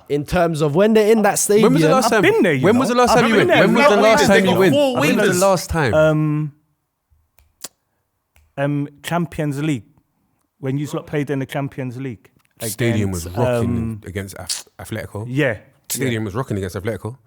in terms of when they're in that stadium. When was the last I've time? been there, you When know. was the last I've time you been went? there. When was the Not last wingers, time they you got went? four When was wingers. the last time? Champions League. When you lot played in the Champions League. Stadium was against, rocking against Atletico. Yeah. Stadium was rocking against Atletico.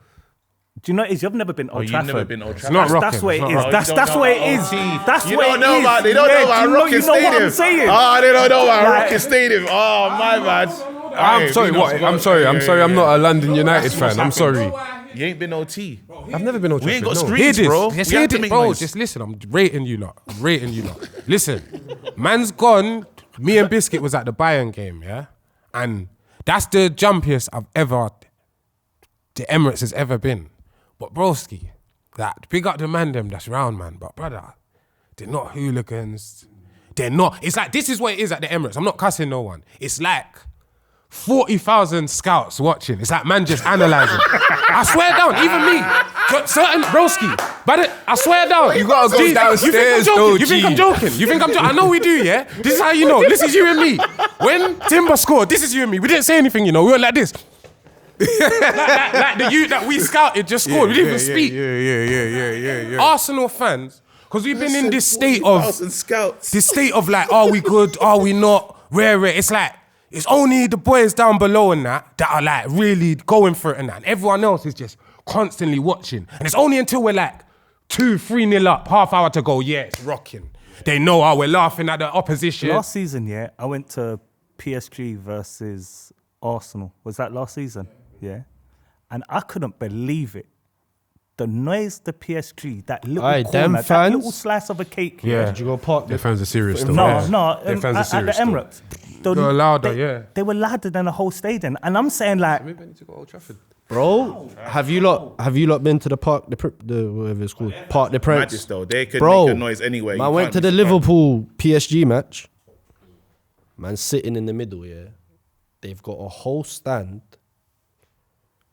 Do you know what it is? You've never been Old You've Trafford. never been Old Trafford. not rocking. That's where it It's is. not That's where it is. That's You where don't it know is. about. They don't know about Rocket You know Stadium. what I'm saying? Oh, they don't know about Like- Rocket Stadium. Oh, my bad. I'm Hey, sorry, we what? not- I'm sorry. I'm not a London United That's what's fan. I'm sorry. You ain't been OT. I've never been Old We ain't got Trafford, no. Hear screens, this. bro. Just We hear had to this, make bro. noise. Just listen. I'm rating you lot. I'm rating you lot. Listen, man's gone. Me and Biscuit was at the Bayern game, yeah, and that's the jumpiest the Emirates has ever been. But broski, that big up the MANDEM that's round, man. But brother, they're not hooligans. They're not. It's like this is what it is at the Emirates. I'm not cussing no one. It's like 40,000 scouts watching. It's like man just analysing. I swear down, even me, certain broski. But I swear down. You gotta go Gee, downstairs, You think I'm joking? You think I'm joking? I know we do, yeah? This is how you know. This is you and me. When Timber scored, this is you and me. We didn't say anything, you know. We went like this. like the youth that we scouted just scored. We didn't even speak. Yeah. Arsenal fans, because we've been in this state of... 40,000 scouts. This state of like, are we good? Are we not? Rare. It's like, it's only the boys down below and that are like really going for it and that. And everyone else is just constantly watching. And it's only until we're like 2-3-0 up, half hour to go, yeah, it's rocking. They know how we're laughing at the opposition. Last season, yeah, I went to PSG versus Arsenal. Was that last season? Yeah. And I couldn't believe it. The noise, the PSG, that little Aye, them corner, that fans- little slice of a cake. Yeah. Did you go park Their there? fans are serious though. No, Yeah. no, Their fans are at the serious though. Emirates. They were louder, they, yeah. They were louder than the whole stadium. And I'm saying like, Maybe I need to go Old Trafford. Bro, have you lot been to the park, the whatever it's called, Parc des Madness Princes? though. They could Bro, make a noise anyway. Man You went can't to be the surprised. Liverpool PSG match. Man sitting in the middle, yeah. They've got a whole stand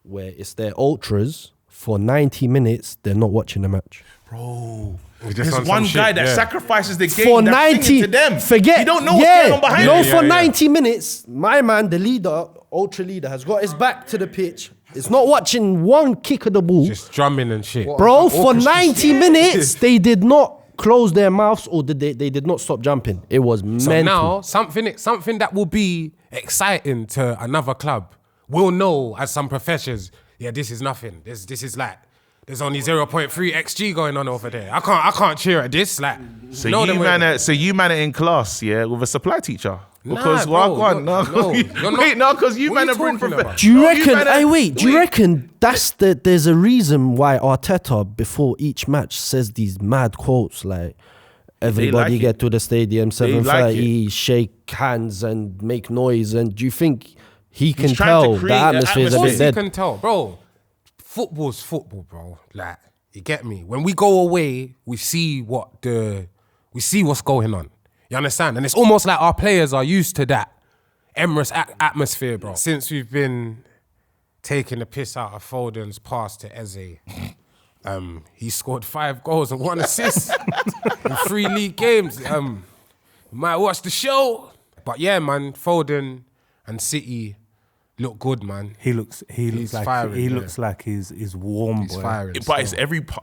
where it's their ultras. For 90 minutes, they're not watching the match. Bro, Just there's on one some guy shit, that yeah. sacrifices the game. For that's 90, singing to them. forget. You don't know what's going on behind no, him. for 90 minutes, my man, the leader, ultra leader, has got his back to the pitch. It's not watching one kick of the ball. Just drumming and shit. Bro, for 90 minutes, they did not close their mouths or they did not stop jumping. It was So mental. now, something that will be exciting to another club will know as some professors, yeah, this is nothing. This is like, there's only 0.3 XG going on over there. I can't cheer at this. Like, So know them you man are in class, yeah, with a supply teacher. Because bro, because you What man you are bring talking about? Do you reckon? Do you reckon there's a reason why Arteta before each match says these mad quotes like everybody like get to the stadium 7:30, like shake hands and make noise? And do you think he can trying to tell the create an atmosphere is a Of bit course you dead? can tell, bro. Football's football, bro. Like, you get me? When we go away, we see what's going on. You understand? And it's almost like our players are used to that Emirates atmosphere, bro. Since we've been taking the piss out of Foden's pass to Eze, he scored 5 goals and 1 assist in 3 league games. You might watch the show. But yeah, man, Foden and City look good, man. he looks like firing, he yeah. looks like he's warm, He's boy. firing. But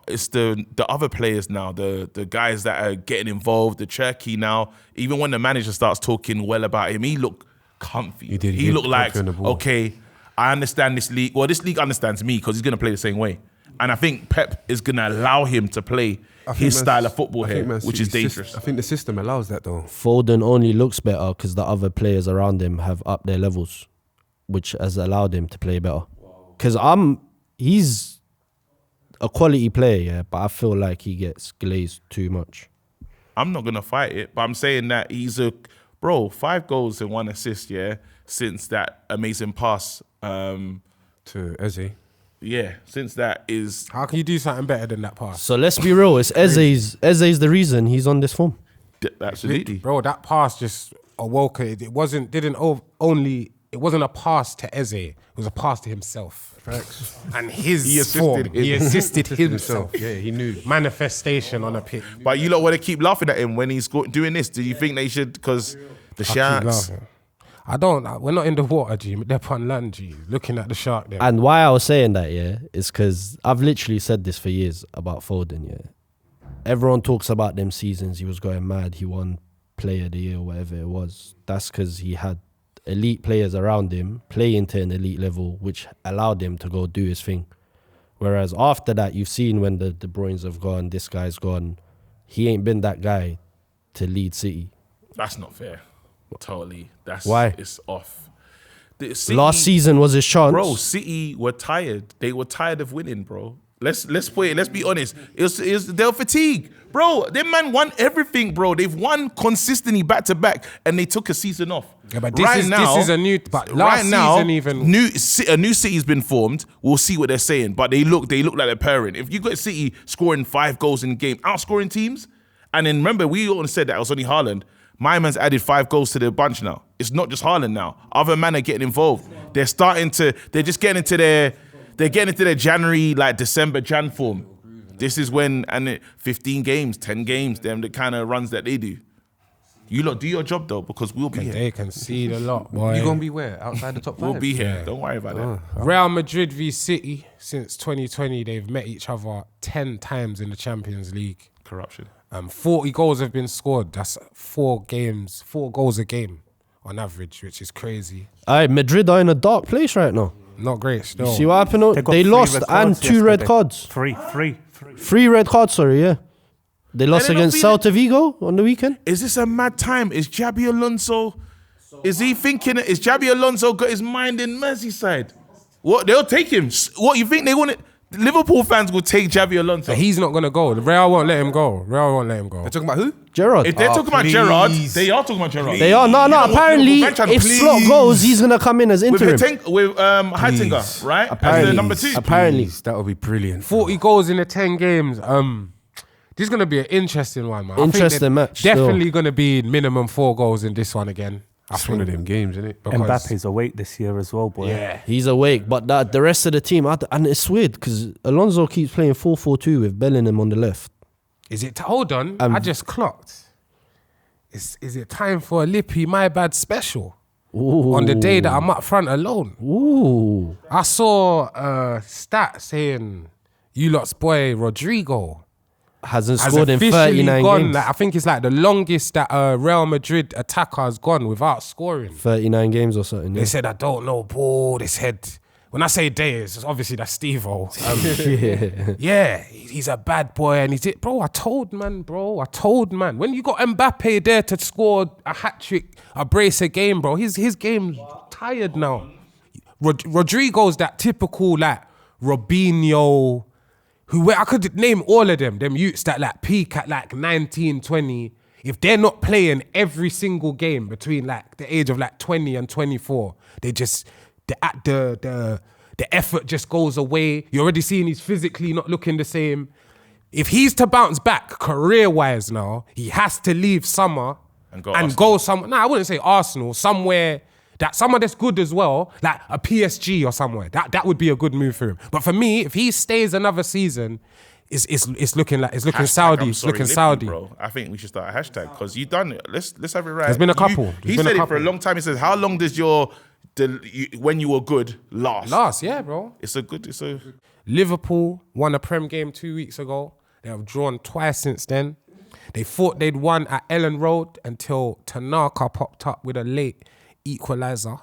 it's the other players now, the guys that are getting involved, the Cherky now. Even when the manager starts talking well about him, he looked comfy. He did, He looked like, comfy on the ball. okay, I understand this league. Well, this league understands me because he's going to play the same way. And I think Pep is going to allow him to play his style of football here, which is dangerous. I think the system allows that though. Foden only looks better because the other players around him have upped their levels, which has allowed him to play better. Because he's a quality player, yeah, but I feel like he gets glazed too much. I'm not going to fight it, but I'm saying that he's 5 goals and 1 assist, yeah, since that amazing pass. To Eze. Yeah, since that is... How can you do something better than that pass? So let's be real, it's Eze's the reason he's on this form. Absolutely. Bro, that pass just awoke it. It wasn't a pass to Eze. It was a pass to himself. And He assisted form. him. He assisted himself. Yeah, he knew. Manifestation on a pitch. But you lot want to keep laughing at him when he's doing this. Do you think they should? Because the I keep Sharks. laughing. I don't. We're not in the water, G. They're on land, G. Looking at the shark there. And why I was saying that, yeah, is because I've literally said this for years about Foden, yeah. Everyone talks about them seasons he was going mad, he won Player of the Year or whatever it was. That's because he had elite players around him, playing to an elite level, which allowed him to go do his thing. Whereas after that, you've seen when the De Bruynes have gone, this guy's gone, he ain't been that guy to lead City. That's not fair. Totally. Why? It's off. City, Last season was his chance. bro. City were tired. They were tired of winning, bro. Let's be honest. They were fatigued, bro. Them man won everything, bro. They've won consistently back to back, and they took a season off. Yeah, but this is a new. But last season even a new City's been formed. We'll see what they're saying, but they look like they're purring. If you got City scoring 5 goals in the game, outscoring teams, and then remember we all said that it was only Haaland. My man's added 5 goals to the bunch now. It's not just Haaland now. Other men are getting involved. They're just getting into their January, like December, Jan form. This is when, 15 games, 10 games, them the kind of runs that they do. You lot do your job though, because we'll be here. they concede a lot, boy. You gonna be where? Outside the top 5? We'll be here. Don't worry about that. Real Madrid v City, since 2020, they've met each other 10 times in the Champions League. Corruption. 40 goals have been scored. That's 4 goals a game on average, which is crazy. Madrid are in a dark place right now. Not great still. See what happened? They got They 3 lost red and cards 2 red yesterday. cards. 3. 3 red cards, sorry, yeah. They lost they're not against feeling- Celta Vigo on the weekend. Is this a mad time? Is Xabi Alonso? Is he thinking? Is Xabi Alonso got his mind in Merseyside? What they'll take him? What you think they want it? Liverpool fans will take Xabi Alonso. But he's not going to go. The Real won't let him go. They're talking about who? Gerrard. If they're talking about please. Gerrard, they are talking about Gerrard. They are. No, You know what? apparently, Liverpool if fans, Slot please. goes, he's going to come in as with interim. Heitinga, right? As the Apparently. number 2. Apparently. Please, that would be brilliant. 40 goals in the 10 games. This is going to be an interesting one, man. I think Interesting they're match still. Definitely going to be minimum 4 goals in this one again. That's one of them games, isn't it? Because- Mbappe's awake this year as well, boy. Yeah. He's awake, but the rest of the team, and it's weird because Alonso keeps playing 4-4-2 with Bellingham on the left. Is it? Hold on. I just clocked. Is it time for a Lippy My Bad special? Ooh. On the day that I'm up front alone. Ooh. I saw a stat saying you lot's boy Rodrigo Hasn't has scored in officially 39 gone. games. Like, I think it's like the longest that a Real Madrid attacker has gone without scoring. 39 games or something. They Yeah. said, I don't know, bro. They said, when I say days, obviously that's Steve-O. Yeah, he's a bad boy. And he's it. Bro, I told man. When you got Mbappe there to score a hat-trick, a brace a game, bro, his game's tired now. Rodrigo's that typical, like, Robinho, who I could name all of them youths that like peak at like 19, 20. If they're not playing every single game between like the age of like 20 and 24, they just the effort just goes away. You're already seeing he's physically not looking the same. If he's to bounce back career-wise now, he has to leave summer And go and Arsenal. go somewhere. No, I wouldn't say Arsenal. Somewhere that's good as well, like a PSG or somewhere. That would be a good move for him. But for me, if he stays another season, it's looking Saudi. I'm It's sorry, looking Lippy, Saudi. bro. I think we should start a hashtag because you done it. Let's have it right. There's been a couple. He There's been said a it for a couple. long time. He says, "How long does when you were good last?" Last, yeah, bro. It's a Liverpool won a Prem game 2 weeks ago. They have drawn twice since then. They thought they'd won at Elland Road until Tanaka popped up with a late equaliser.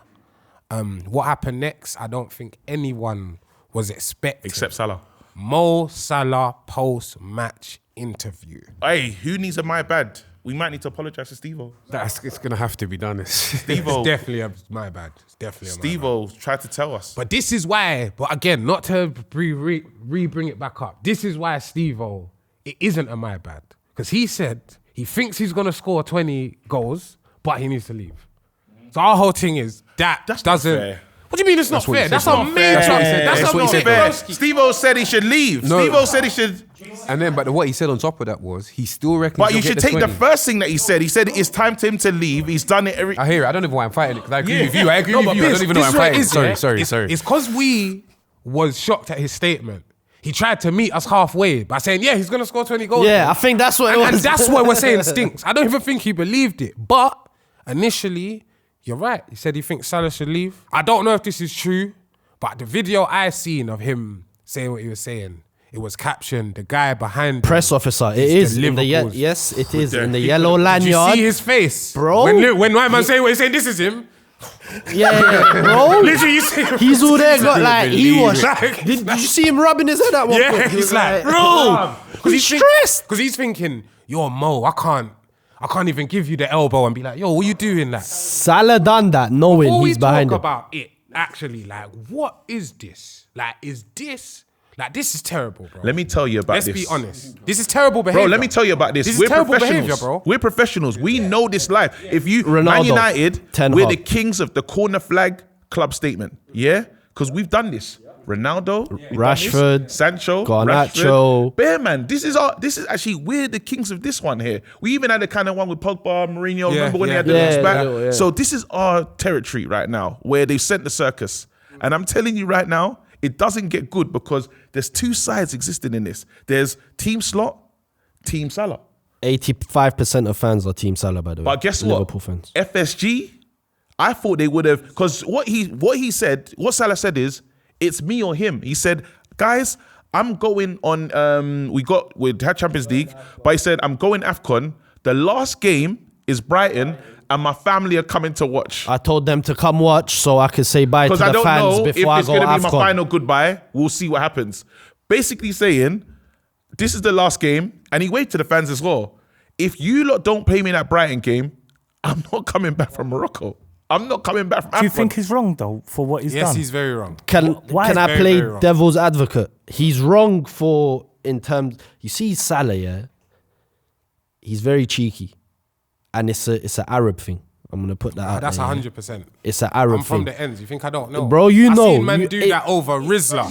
What happened next? I don't think anyone was expecting. except Salah. Mo Salah post-match interview. Hey, who needs a my bad? We might need to apologize to Steve-O. It's going to have to be done. Steve-O. It's definitely my bad. It's definitely my bad. Steve-O tried to tell us. But this is why, but again, not to bring it back up. This is why Steve-O, it isn't a my bad. Because he said he thinks he's going to score 20 goals, but he needs to leave. So our whole thing is That's not doesn't... fair. What do you mean it's not what he fair? said. That's our main... That's That's our what he main... said, though. Steve-O said he should leave. No. Steve-O said he should... And then, but what he said on top of that was, he still reckons But he'll you get should take the 20. first thing that he said. He said it's time for him to leave. He's done it every... I hear it. I don't know why I'm fighting it because I agree Yeah. with you. I agree No, with but you. I don't even know why I'm This is what it fighting. is, Sorry, yeah? sorry. It's because we was shocked at his statement. He tried to meet us halfway by saying, yeah, he's going to score 20 goals. Yeah, I think that's what it And was. that's what we're saying stinks. I don't even think he believed it. But initially, you're right. He said he thinks Salah should leave. I don't know if this is true, but the video I seen of him saying what he was saying, it was captioned, the guy behind Press him officer. It is is the in the Liverpool's. yes, it is in the Did yellow Did you lanyard. see his face? Bro. When my man saying what he's saying, this is him. Yeah, bro. Literally, you see him. He's all there, got like, he was. Like- Did you see him rubbing his head at one point? Yeah, He he's was like, bro, he's stressed. Because he's thinking, yo, Mo, I can't even give you the elbow and be like, yo, what you doing? Like, Salah done that knowing before we he's behind talk him. about it, actually, like, what is this? Like, this is terrible, bro. Let me tell you about Let's this. be honest. This is terrible behavior. Bro, let me tell you about this. This is We're terrible professionals. behavior, bro. We're professionals. We know this life. If you Man Ronaldo, United, Ten we're Hag. the kings of the corner flag club statement. Yeah? Because we've done this. Ronaldo, we've done Rashford, this. Sancho, Garnacho. Rashford. Bear man, this is actually, we're the kings of this one here. We even had a kind of one with Pogba, Mourinho. Yeah, Remember when they had the yeah. looks back? Yeah. So this is our territory right now, where they've sent the circus. And I'm telling you right now, it doesn't get good because there's two sides existing in this. There's Team Slot, Team Salah. 85% of fans are Team Salah, by the way. But guess what? Liverpool fans. FSG, I thought they would have, because what Salah said is, it's me or him. He said, guys, I'm going on, we had Champions League, but he said, I'm going AFCON. The last game is Brighton, and my family are coming to watch. I told them to come watch so I could say bye to Because I the don't fans know if before I it's go going to be my AFCON. final goodbye. We'll see what happens. Basically saying, this is the last game, and he waved to the fans as well. If you lot don't pay me that Brighton game, I'm not coming back from Morocco. I'm not coming back from Do you AFCON. think he's wrong though for what he's Yes, done? he's very wrong. Can Why? I Very, play very wrong. devil's advocate? He's wrong for, in terms, you see Salah, yeah? He's very cheeky. And it's an Arab thing. I'm going to put that out That's there, yeah? 100%. It's an Arab I'm from thing. the ends. You think I don't know? Bro, you I know. seen man You- do that over Rizla.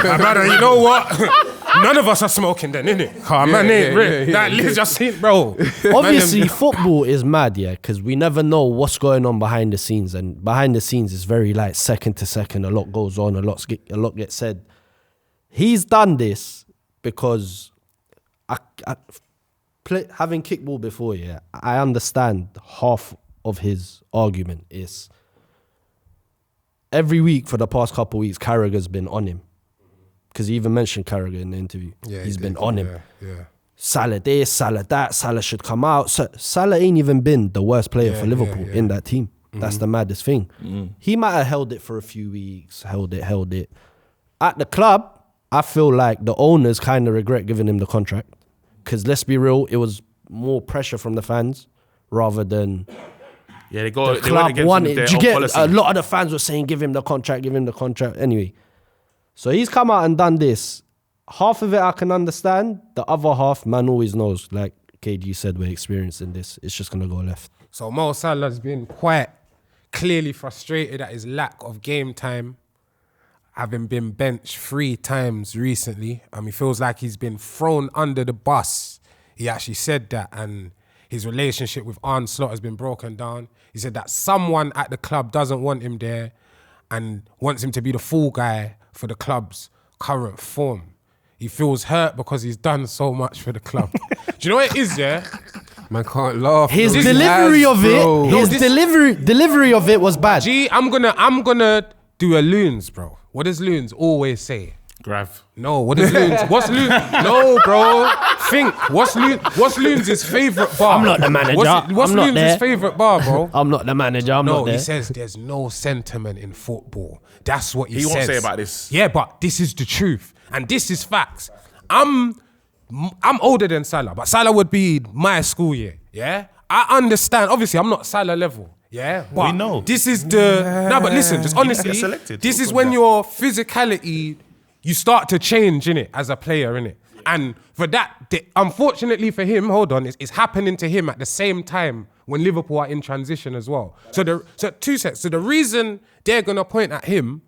My brother, you know what? None of us are smoking then, innit? Man ain't real. That Liz just seen, bro. Obviously, Man, football is mad, yeah, because we never know what's going on behind the scenes, and behind the scenes is very like second to second. A lot goes on, a lot gets said. He's done this because having kickball before, yeah, I understand half of his argument is every week for the past couple of weeks, Carragher's been on him. Because he even mentioned Carragher in the interview. Yeah, he's he been did, on him. Yeah. Salah this, Salah that, Salah should come out. Salah ain't even been the worst player for Liverpool in that team. That's the maddest thing. He might have held it for a few weeks, held it. At the club, I feel like the owners kind of regret giving him the contract. Because let's be real, it was more pressure from the fans rather than Yeah, they went club against wanted. their Do you own get policy. a lot of the fans were saying, give him the contract. Anyway, so he's come out and done this. Half of it I can understand. The other half, man always knows. Like KG said, we're experiencing this. It's just going to go left. So Mo Salah's been quite clearly frustrated at his lack of game time, having been benched 3 times recently. He feels like he's been thrown under the bus. He actually said that, and his relationship with Arne Slot has been broken down. He said that someone at the club doesn't want him there and wants him to be the fall guy for the club's current form. He feels hurt because he's done so much for the club. Do you know what it is, yeah? Man can't laugh. His bro. delivery of Bro. it, delivery of it was bad. Gee, I'm gonna do a loons, bro. What does loons always say? Grav. No, what is loons? What's loons? No, bro. Think. What's loons' favorite bar? I'm not the manager. What's I'm not loons' there. favorite bar, bro? I'm not the manager. I'm No, not there. he says there's no sentiment in football. That's what he says. He won't say about this. Yeah, but this is the truth. And this is facts. I'm older than Salah, but Salah would be my school year, yeah? I understand. Obviously, I'm not Salah level, yeah? But We know. this is the... No, but listen, just honestly, get selected. this is when your physicality, you start to change, innit, as a player, innit? And for that, unfortunately for him, hold on, it's happening to him at the same time when Liverpool are in transition as well. So the reason they're gonna point at him,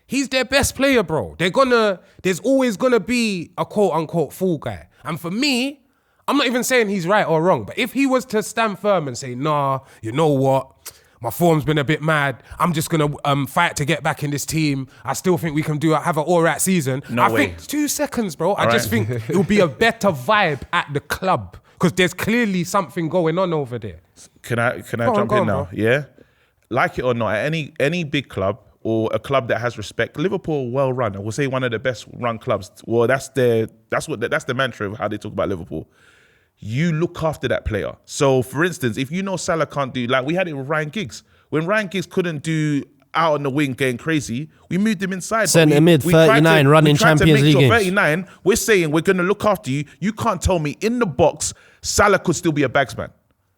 he's their best player, bro. There's always gonna be a quote unquote fool guy. And for me, I'm not even saying he's right or wrong, but if he was to stand firm and say, nah, you know what? My form's been a bit mad. I'm just gonna fight to get back in this team. I still think we can have an all right season. No way. Think 2 seconds, bro. I just right. think it'll be a better vibe at the club because there's clearly something going on over there. Can I Go jump on, in now? bro. Yeah. Like it or not, at any big club or a club that has respect, Liverpool well run. I will say one of the best run clubs. Well, that's the mantra of how they talk about Liverpool. You look after that player. So, for instance, if you know Salah can't do, like we had it with Ryan Giggs. When Ryan Giggs couldn't do out on the wing getting crazy, we moved him inside. Centre mid, 39, running Champions League games. 39, we're saying we're going to look after you. You can't tell me in the box, Salah could still be a bagsman.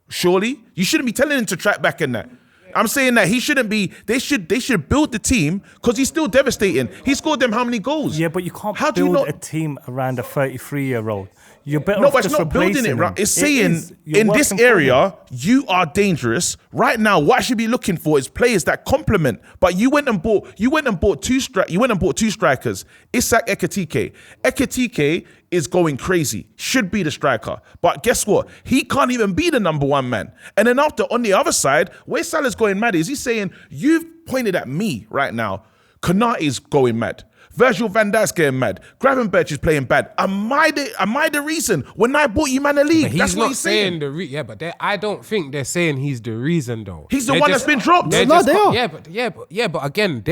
Surely? You shouldn't be telling him to track back in that. I'm saying that he shouldn't be. They should build the team because he's still devastating. He scored them how many goals? Yeah, but you can't build a team around a 33-year-old. You're better off but it's just not building it, replacing right? him. It's saying in this working for area, him. you are dangerous. Right now, what I should be looking for is players that complement. But you went and bought two strikers. Isak Ekitike. Ekitike is going crazy. Should be the striker. But guess what? He can't even be the number one man. And then on the other side, where Salah's going mad is he's saying, you've pointed at me right now. Konate's going mad. Virgil van Dijk's getting mad. Gravenberch is playing bad. Am I the reason when I bought you man a league? That's what he's saying. I don't think they're saying he's the reason though. He's the one that's been dropped. They are. But again,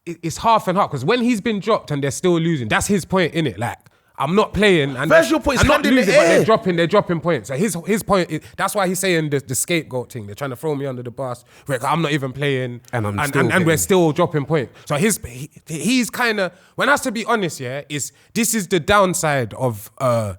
it's half and half because when he's been dropped and they're still losing, that's his point, innit? Like, I'm not playing and Virgil puts I'm not hand in the losing, but air. they're dropping points. So his point is, that's why he's saying the scapegoat thing. They're trying to throw me under the bus. Where I'm not even playing and we're still dropping points. So he's kind of, when I have to be honest, this is the downside of a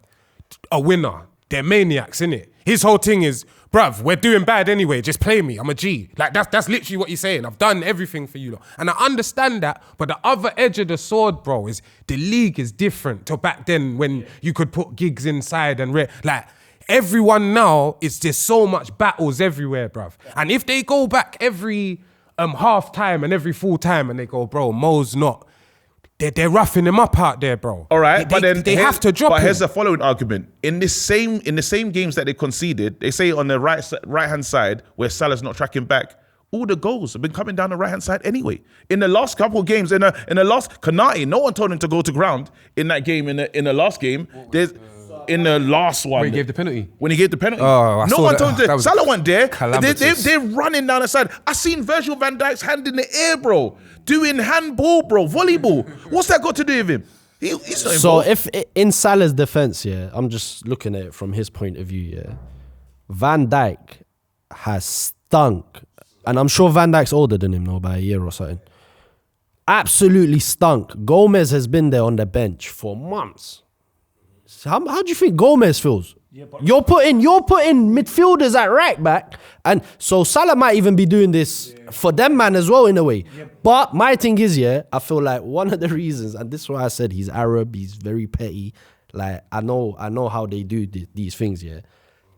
winner. They're maniacs, innit? His whole thing is, bruv, we're doing bad anyway. Just play me. I'm a G. Like that's literally what he's saying. I've done everything for you lot. And I understand that, but the other edge of the sword, bro, is the league is different to back then when you could put gigs inside and like everyone now, there's so much battles everywhere, bruv. And if they go back every half time and every full time and they go, bro, Mo's not. They're roughing him up out there, bro. All right, but then they have to drop him. But here's the following argument: in the same games that they conceded, they say on the right hand side where Salah's not tracking back, all the goals have been coming down the right hand side anyway. In the last couple of games, in the last Konate, no one told him to go to ground in that game. In the last game, in the last one. When he gave the penalty? When he gave the penalty. Oh, no one told him to. was Salah went there. calamitous. They're running down the side. I seen Virgil van Dijk's hand in the air, bro. Doing handball, bro. Volleyball. What's that got to do with him? He's not So involved. if in Salah's defense, I'm just looking at it from his point of view, Van Dijk has stunk. And I'm sure Van Dijk's older than him now by a year or something. Absolutely stunk. Gomez has been there on the bench for months. How do you think Gomez feels? You're putting midfielders at right back, and so Salah might even be doing this for them man as well in a way. But my thing is, I feel like one of the reasons, and this is why I said he's Arab, he's very petty. Like I know how they do these things.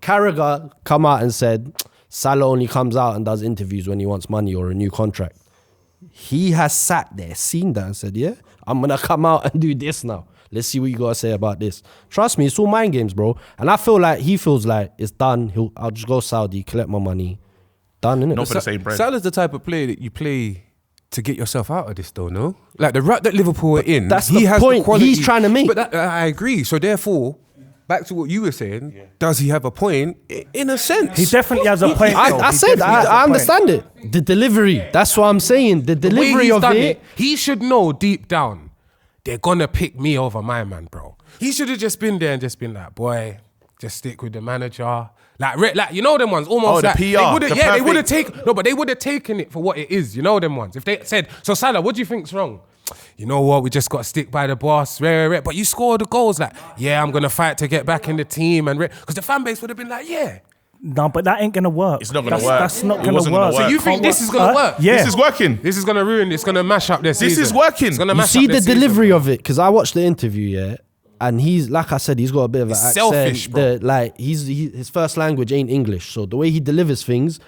Carragher come out and said Salah only comes out and does interviews when he wants money or a new contract. He has sat there, seen that, and said, I'm gonna come out and do this now. Let's see what you gotta say about this. Trust me, it's all mind games, bro. And I feel like he feels like it's done. I'll just go Saudi, collect my money. Done, innit? Not for the same bread. Salah's the type of player that you play to get yourself out of this, though, no? Like the rut that Liverpool are in. That's he the has point the quality, he's trying to make. But I agree. So therefore, back to what you were saying, does he have a point? In a sense. He definitely has a point. I said, I understand it. The delivery. That's what I'm saying. The way delivery he's of done it. he should know deep down they're gonna pick me over my man, bro. He should have just been there and just been like, boy, just stick with the manager. Like you know them ones, almost the like PR, they would have taken but they would have taken it for what it is, you know them ones. If they said, so Salah, what do you think's wrong? You know what, we just got to stick by the boss, but you scored the goals, like, I'm gonna fight to get back in the team, and because the fan base would have been like, No, but that ain't gonna work. It's not gonna work. That's not It gonna wasn't work. gonna work. So you think this is gonna work? Yeah. This is working. This is gonna ruin. It's gonna mash up their season. is working. It's gonna You mash see up their the season, delivery bro. of it, because I watched the interview, and he's, like I said, he's got a bit of an He's accent. selfish, bro. His first language ain't English, so the way he delivers things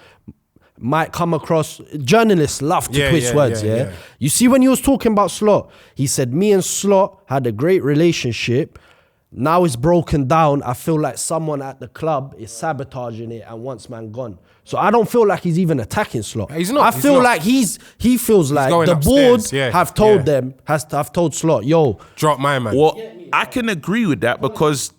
might come across. Journalists love to twist words. You see, when he was talking about Slot, he said, me and Slot had a great relationship. Now it's broken down. I feel like someone at the club is sabotaging it and wants man gone. So I don't feel like he's even attacking Slot. He's not. I He's feel not. like he feels like going the board upstairs, have told them, have told Slot, yo, Drop my man. Well, I can agree with that because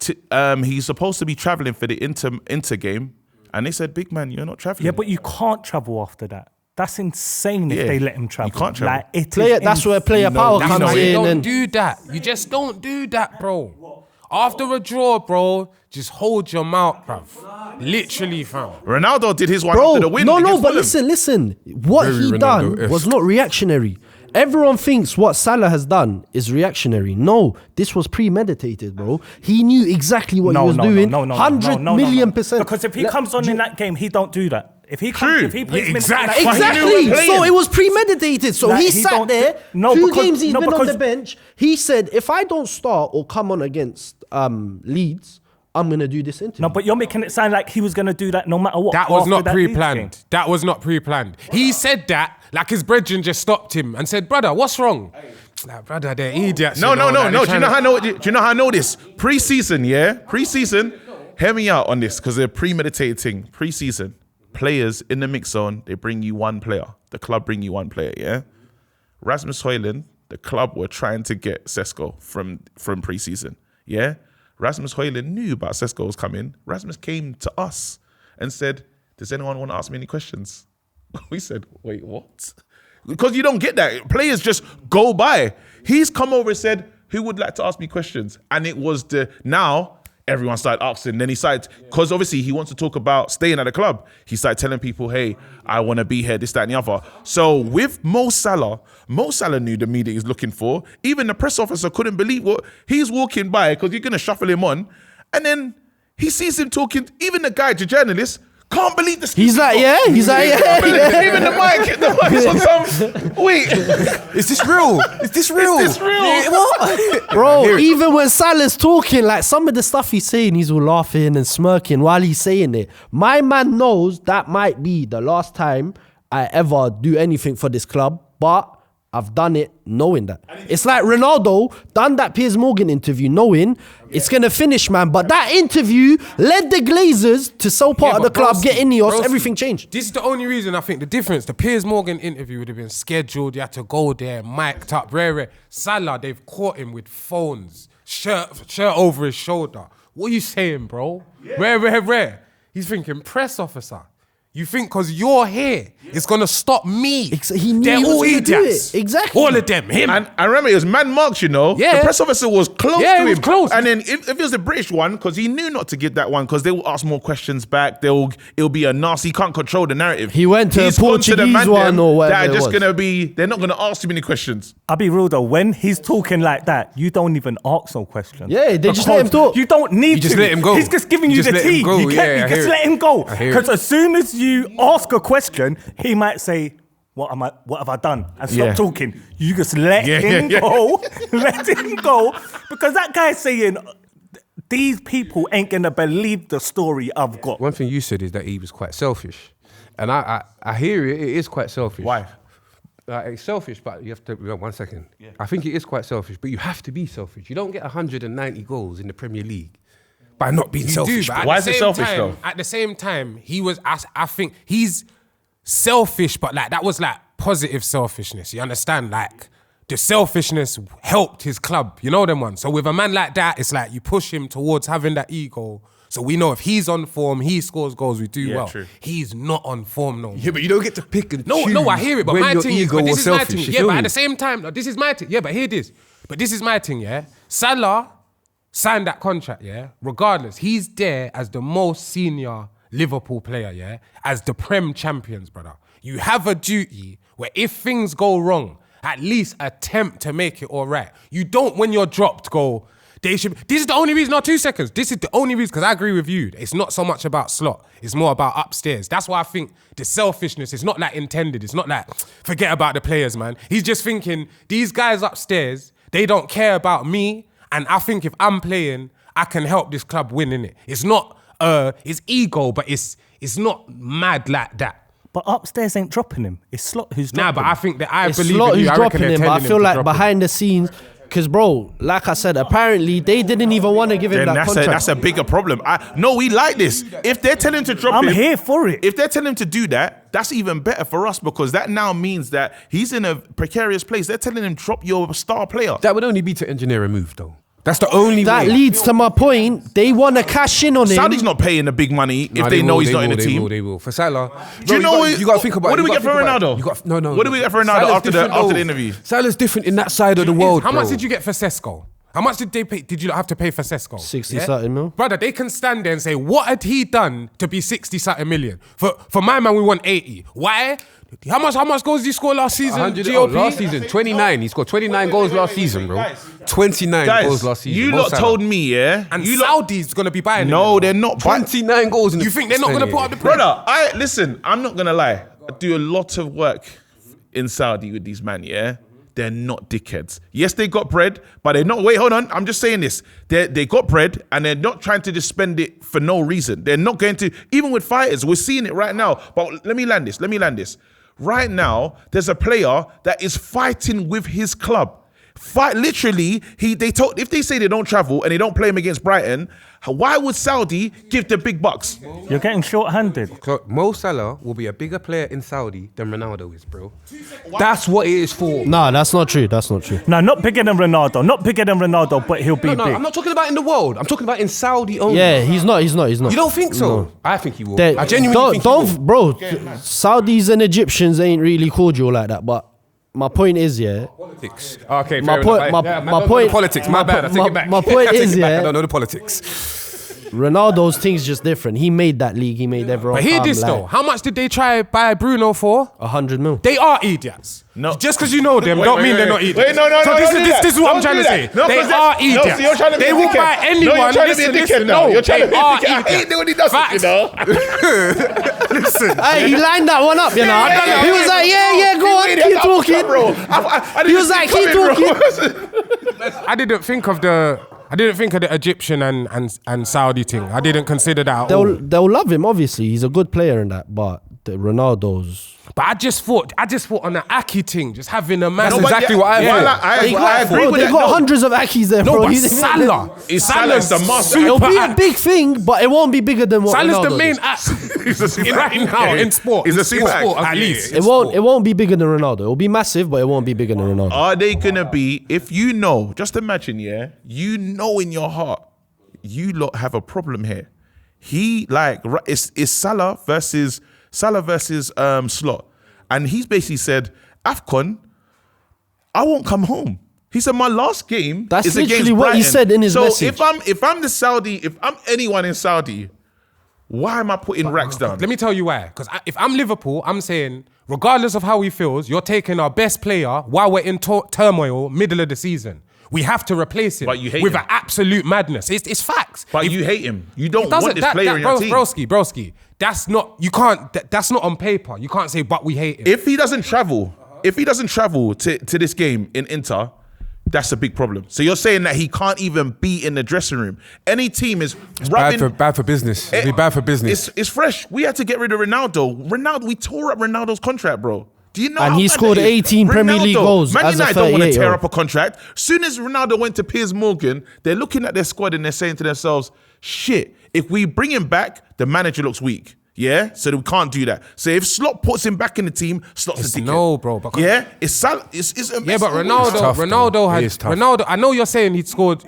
he's supposed to be traveling for the Inter game, and they said, "Big man, you're not traveling." Yeah, but you can't travel after that. That's insane if they let him travel. You can't travel. Like, that's where player power That's comes why you in. don't And do that. You just don't do that, bro. After a draw, bro, just hold your mouth, bruv. Literally, fam. Ronaldo did his one Bro, after the win. no, against but Fulham. listen. What Very he done Ronaldo-esque. was not reactionary. Everyone thinks what Salah has done is reactionary. No, this was premeditated, bro. He knew exactly what he was doing. 100,000,000%. Because if he comes on in that game, he don't do that. If he True. comes, if he plays Yeah, exactly. Exactly. playing. So it was premeditated. So Like, he he sat don't- there. No, two because- games he's no, been on because- the bench. He said, if I don't start or come on against Leeds, I'm gonna do this interview. No, but you're making it sound like he was going to do that no matter what. That was after not that Leeds game. pre-planned. That was not pre-planned. He said that like his brethren just stopped him and said, "Brother, what's wrong?" Like, brother, they're idiots. No. you know, like, Do they're you know trying how do you know how I know this? Pre-season, yeah. Pre-season. Hear me out on this because they're premeditated thing. Pre-season, players in the mix zone, they bring you one player. The club bring you one player, yeah. Rasmus Højlund, the club were trying to get Sesko from pre-season, yeah. Rasmus Højlund knew about Sesko was coming. Rasmus came to us and said, "Does anyone want to ask me any questions?" We said, "Wait, what?" Because you don't get that. Players just go by. He's come over and said, "Who would like to ask me questions?" And it was now everyone started asking. Then he started, because obviously he wants to talk about staying at the club. He started telling people, "Hey, I want to be here, this, that, and the other." So with Mo Salah knew the media he's looking for. Even the press officer couldn't believe what he's walking by because you're going to shuffle him on. And then he sees him talking, even the guy, the journalist, can't believe this. He's like, yeah. He's like, yeah. Even the mic's on some, wait. Is this real? Is this real? Is this real? Yeah, what? Bro, even when Salah's talking, like some of the stuff he's saying, he's all laughing and smirking while he's saying it. My man knows that might be the last time I ever do anything for this club, but I've done it knowing that. It's like Ronaldo done that Piers Morgan interview knowing it's going to finish, man. But that interview led the Glazers to sell part of the club, get Ineos, everything changed. This is the only reason I think the difference. The Piers Morgan interview would have been scheduled. You had to go there, mic'd up, rare. Salah, they've caught him with phones, shirt over his shoulder. What are you saying, bro? Rare. He's thinking press officer. You think because you're here, it's going to stop me. He knew They're he was all gonna do idiots. it. Exactly. All of them. Him. And remember, it was man marks, you know. Yeah. The press officer was close Yeah, to he was him. close. And then if it was a British one, because he knew not to give that one, because they will ask more questions back. It'll be a nasty. He can't control the narrative. He went to a He's gone the Portuguese man one them or whatever that are it just was. gonna be. They're not gonna ask too many questions. I'll be real though, when he's talking like that, you don't even ask no questions. Yeah, they just let him Because talk. You don't need You to. just let him go. He's just giving You you just the let him tea. go, You get yeah, I me? Just hear let it. him go. I hear Because it. as soon as you ask a question, he might say, what have I done? And stop Yeah. talking. You just let him go. Let him go. Because that guy's saying, these people ain't going to believe the story I've got. One thing you said is that he was quite selfish. And I hear it, it is quite selfish. Why? It's selfish, but you have to, 1 second. Yeah. I think it is quite selfish, but you have to be selfish. You don't get 190 goals in the Premier League by not being selfish. But at Why the is it same selfish, time- though? At the same time, he was. I think he's selfish, but like that was like positive selfishness. You understand? Like the selfishness helped his club. You know them ones. So with a man like that, it's like you push him towards having that ego. So we know if he's on form, he scores goals, we do well. True. He's not on form no more. Yeah, but you don't get to pick and choose. No, I hear it, but when my your thing is, ego but or this is my selfish. thing. You Yeah, feel but me? at the same time, no, this is my thing. Yeah, but hear this. But this is my thing, yeah. Salah signed that contract, yeah. Regardless, he's there as the most senior Liverpool player, yeah, as the Prem champions, brother. You have a duty where if things go wrong, at least attempt to make it all right. You don't, when you're dropped, go, they should. This is the only reason, not 2 seconds. This is the only reason, because I agree with you. It's not so much about slot. It's more about upstairs. That's why I think the selfishness is not like intended. It's not like, forget about the players, man. He's just thinking, these guys upstairs, they don't care about me. And I think if I'm playing, I can help this club win, innit? It's not, it's ego, but it's not mad like that. But upstairs ain't dropping him. It's Slot who's dropping Nah, but him. I think that I It's believe Slot in you. who's I reckon dropping they're him, but I telling him feel to like drop him. behind the scenes, because bro, like I said, apparently they didn't even want to give him Then that that's contract. a bigger problem. No, we like this. If they're telling him to drop I'm him, here for it. If they're telling him to do that, that's even better for us because that now means that he's in a precarious place. They're telling him drop your star player. That would only be to engineer a move, though. That's the only That way. leads to my point. They want to cash in on him. Saudi's not paying the big money if No, they know will, he's not in the they team. They will. For Salah, Do you know you got to think about what it. do we You get for gotta think about Ronaldo? it. No. What do we get for Ronaldo Salah's after different, the though. interview? Salah's different in that side of the world. How much bro. did you get for Sesko? How much did they pay? Did you not have to pay for Sesko? 60 something mil. Brother, they can stand there and say, what had he done to be 60 something million? For my man, we want 80. Why? How much goals did he score last season? 100, GOP? last season, 29. He scored 29 goals last season, bro. 29 goals last season. You Mo lot Salah. told me, yeah? And you Saudi's going to be buying No, him. they're not. 29 goals in the You think they're not going to put up the price? Brother, listen, I'm not gonna lie. I do a lot of work in Saudi with these men, yeah? They're not dickheads. Yes, they got bread, but they're not, wait, hold on. I'm just saying this. They got bread and they're not trying to just spend it for no reason. They're not going to, even with fighters, we're seeing it right now. But let me land this. Right now, there's a player that is fighting with his club. Literally, if they say they don't travel and they don't play him against Brighton, why would Saudi give the big bucks? You're getting short-handed. Mo Salah will be a bigger player in Saudi than Ronaldo is, bro. That's what it is for. Nah, that's not true. No, not bigger than Ronaldo, but he'll be No, big. I'm not talking about in the world. I'm talking about in Saudi only. Yeah, he's not. You don't think so? No. I think he will. I genuinely think he will. Bro, Saudis and Egyptians ain't really cordial like that, but my point is, yeah. Politics. Okay, My fair point- enough. my- I my don't know point- the politics. My bad. I take it back. my point I take is, it back. yeah. I don't know the politics. Ronaldo's thing's just different. He made that league. He made everyone. But hear calm, this like, though. How much did they try buy Bruno for? 100 mil. They are idiots. No. Just because you know them don't mean they're not idiots. Wait, no, So this don't do that. is what I'm Don't trying do to say. that. No, They 'cause are that's- no, idiots. so you're trying to be They a will dickhead. buy No, anyone. you're trying to be a dickhead now. You're trying to be a are dickhead. I hate idiots. when he does Facts. it, you know. Listen. Hey, he lined that one up, you know. He was like, yeah, go on, keep talking. Bro. He was like, keep talking. I didn't think of the Egyptian and Saudi thing. I didn't consider that at all. They'll love him, obviously. He's a good player in that, but the Ronaldo's. But I just thought on the Aki thing, just having a man. That's exactly what I thought. I agree with They that. got No. hundreds of Akis there, No, bro. but He's- Salah. Salah's the master. It'll be a act. big thing, but it won't be bigger than what Salah's Ronaldo the main is. act. He's a super right now in sport. He's a In super sport, act. at least. It won't be bigger than Ronaldo. It'll be massive, but it won't be bigger than Ronaldo. Are they gonna be? If you know, just imagine, yeah, you know in your heart, you lot have a problem here. It's Salah versus Slot, and he's basically said, AFCON, I won't come home. He said my last game That's is literally against what he Brighton. said in his message. So if I'm anyone in Saudi, why am I putting racks down? Let me tell you why. Because if I'm Liverpool, I'm saying, regardless of how he feels, you're taking our best player while we're in turmoil, middle of the season. We have to replace him But you hate with him. an absolute madness. It's facts. But If- you hate him. You don't It doesn't- want this player in your team. Broski. That's not. You can't. That's not on paper. You can't say, but we hate him. If he doesn't travel to this game in Inter, that's a big problem. So you're saying that he can't even be in the dressing room. Any team is rubbing. Bad for business. It'd be bad for business. It's fresh. We had to get rid of Ronaldo. We tore up Ronaldo's contract, bro. Do you know? And how he mad soored that is? 18 Premier League goals Man as a United don't want to tear 38-year-old. up a contract. Soon as Ronaldo went to Piers Morgan, they're looking at their squad and they're saying to themselves, "Shit! If we bring him back, the manager looks weak." Yeah, so we can't do that. So if Slot puts him back in the team, Slot's It's a dickhead. no, bro, because- Yeah, it's a Yeah, but mess. Ronaldo, tough, though. Ronaldo It had is tough. Ronaldo. I know you're saying he'd scored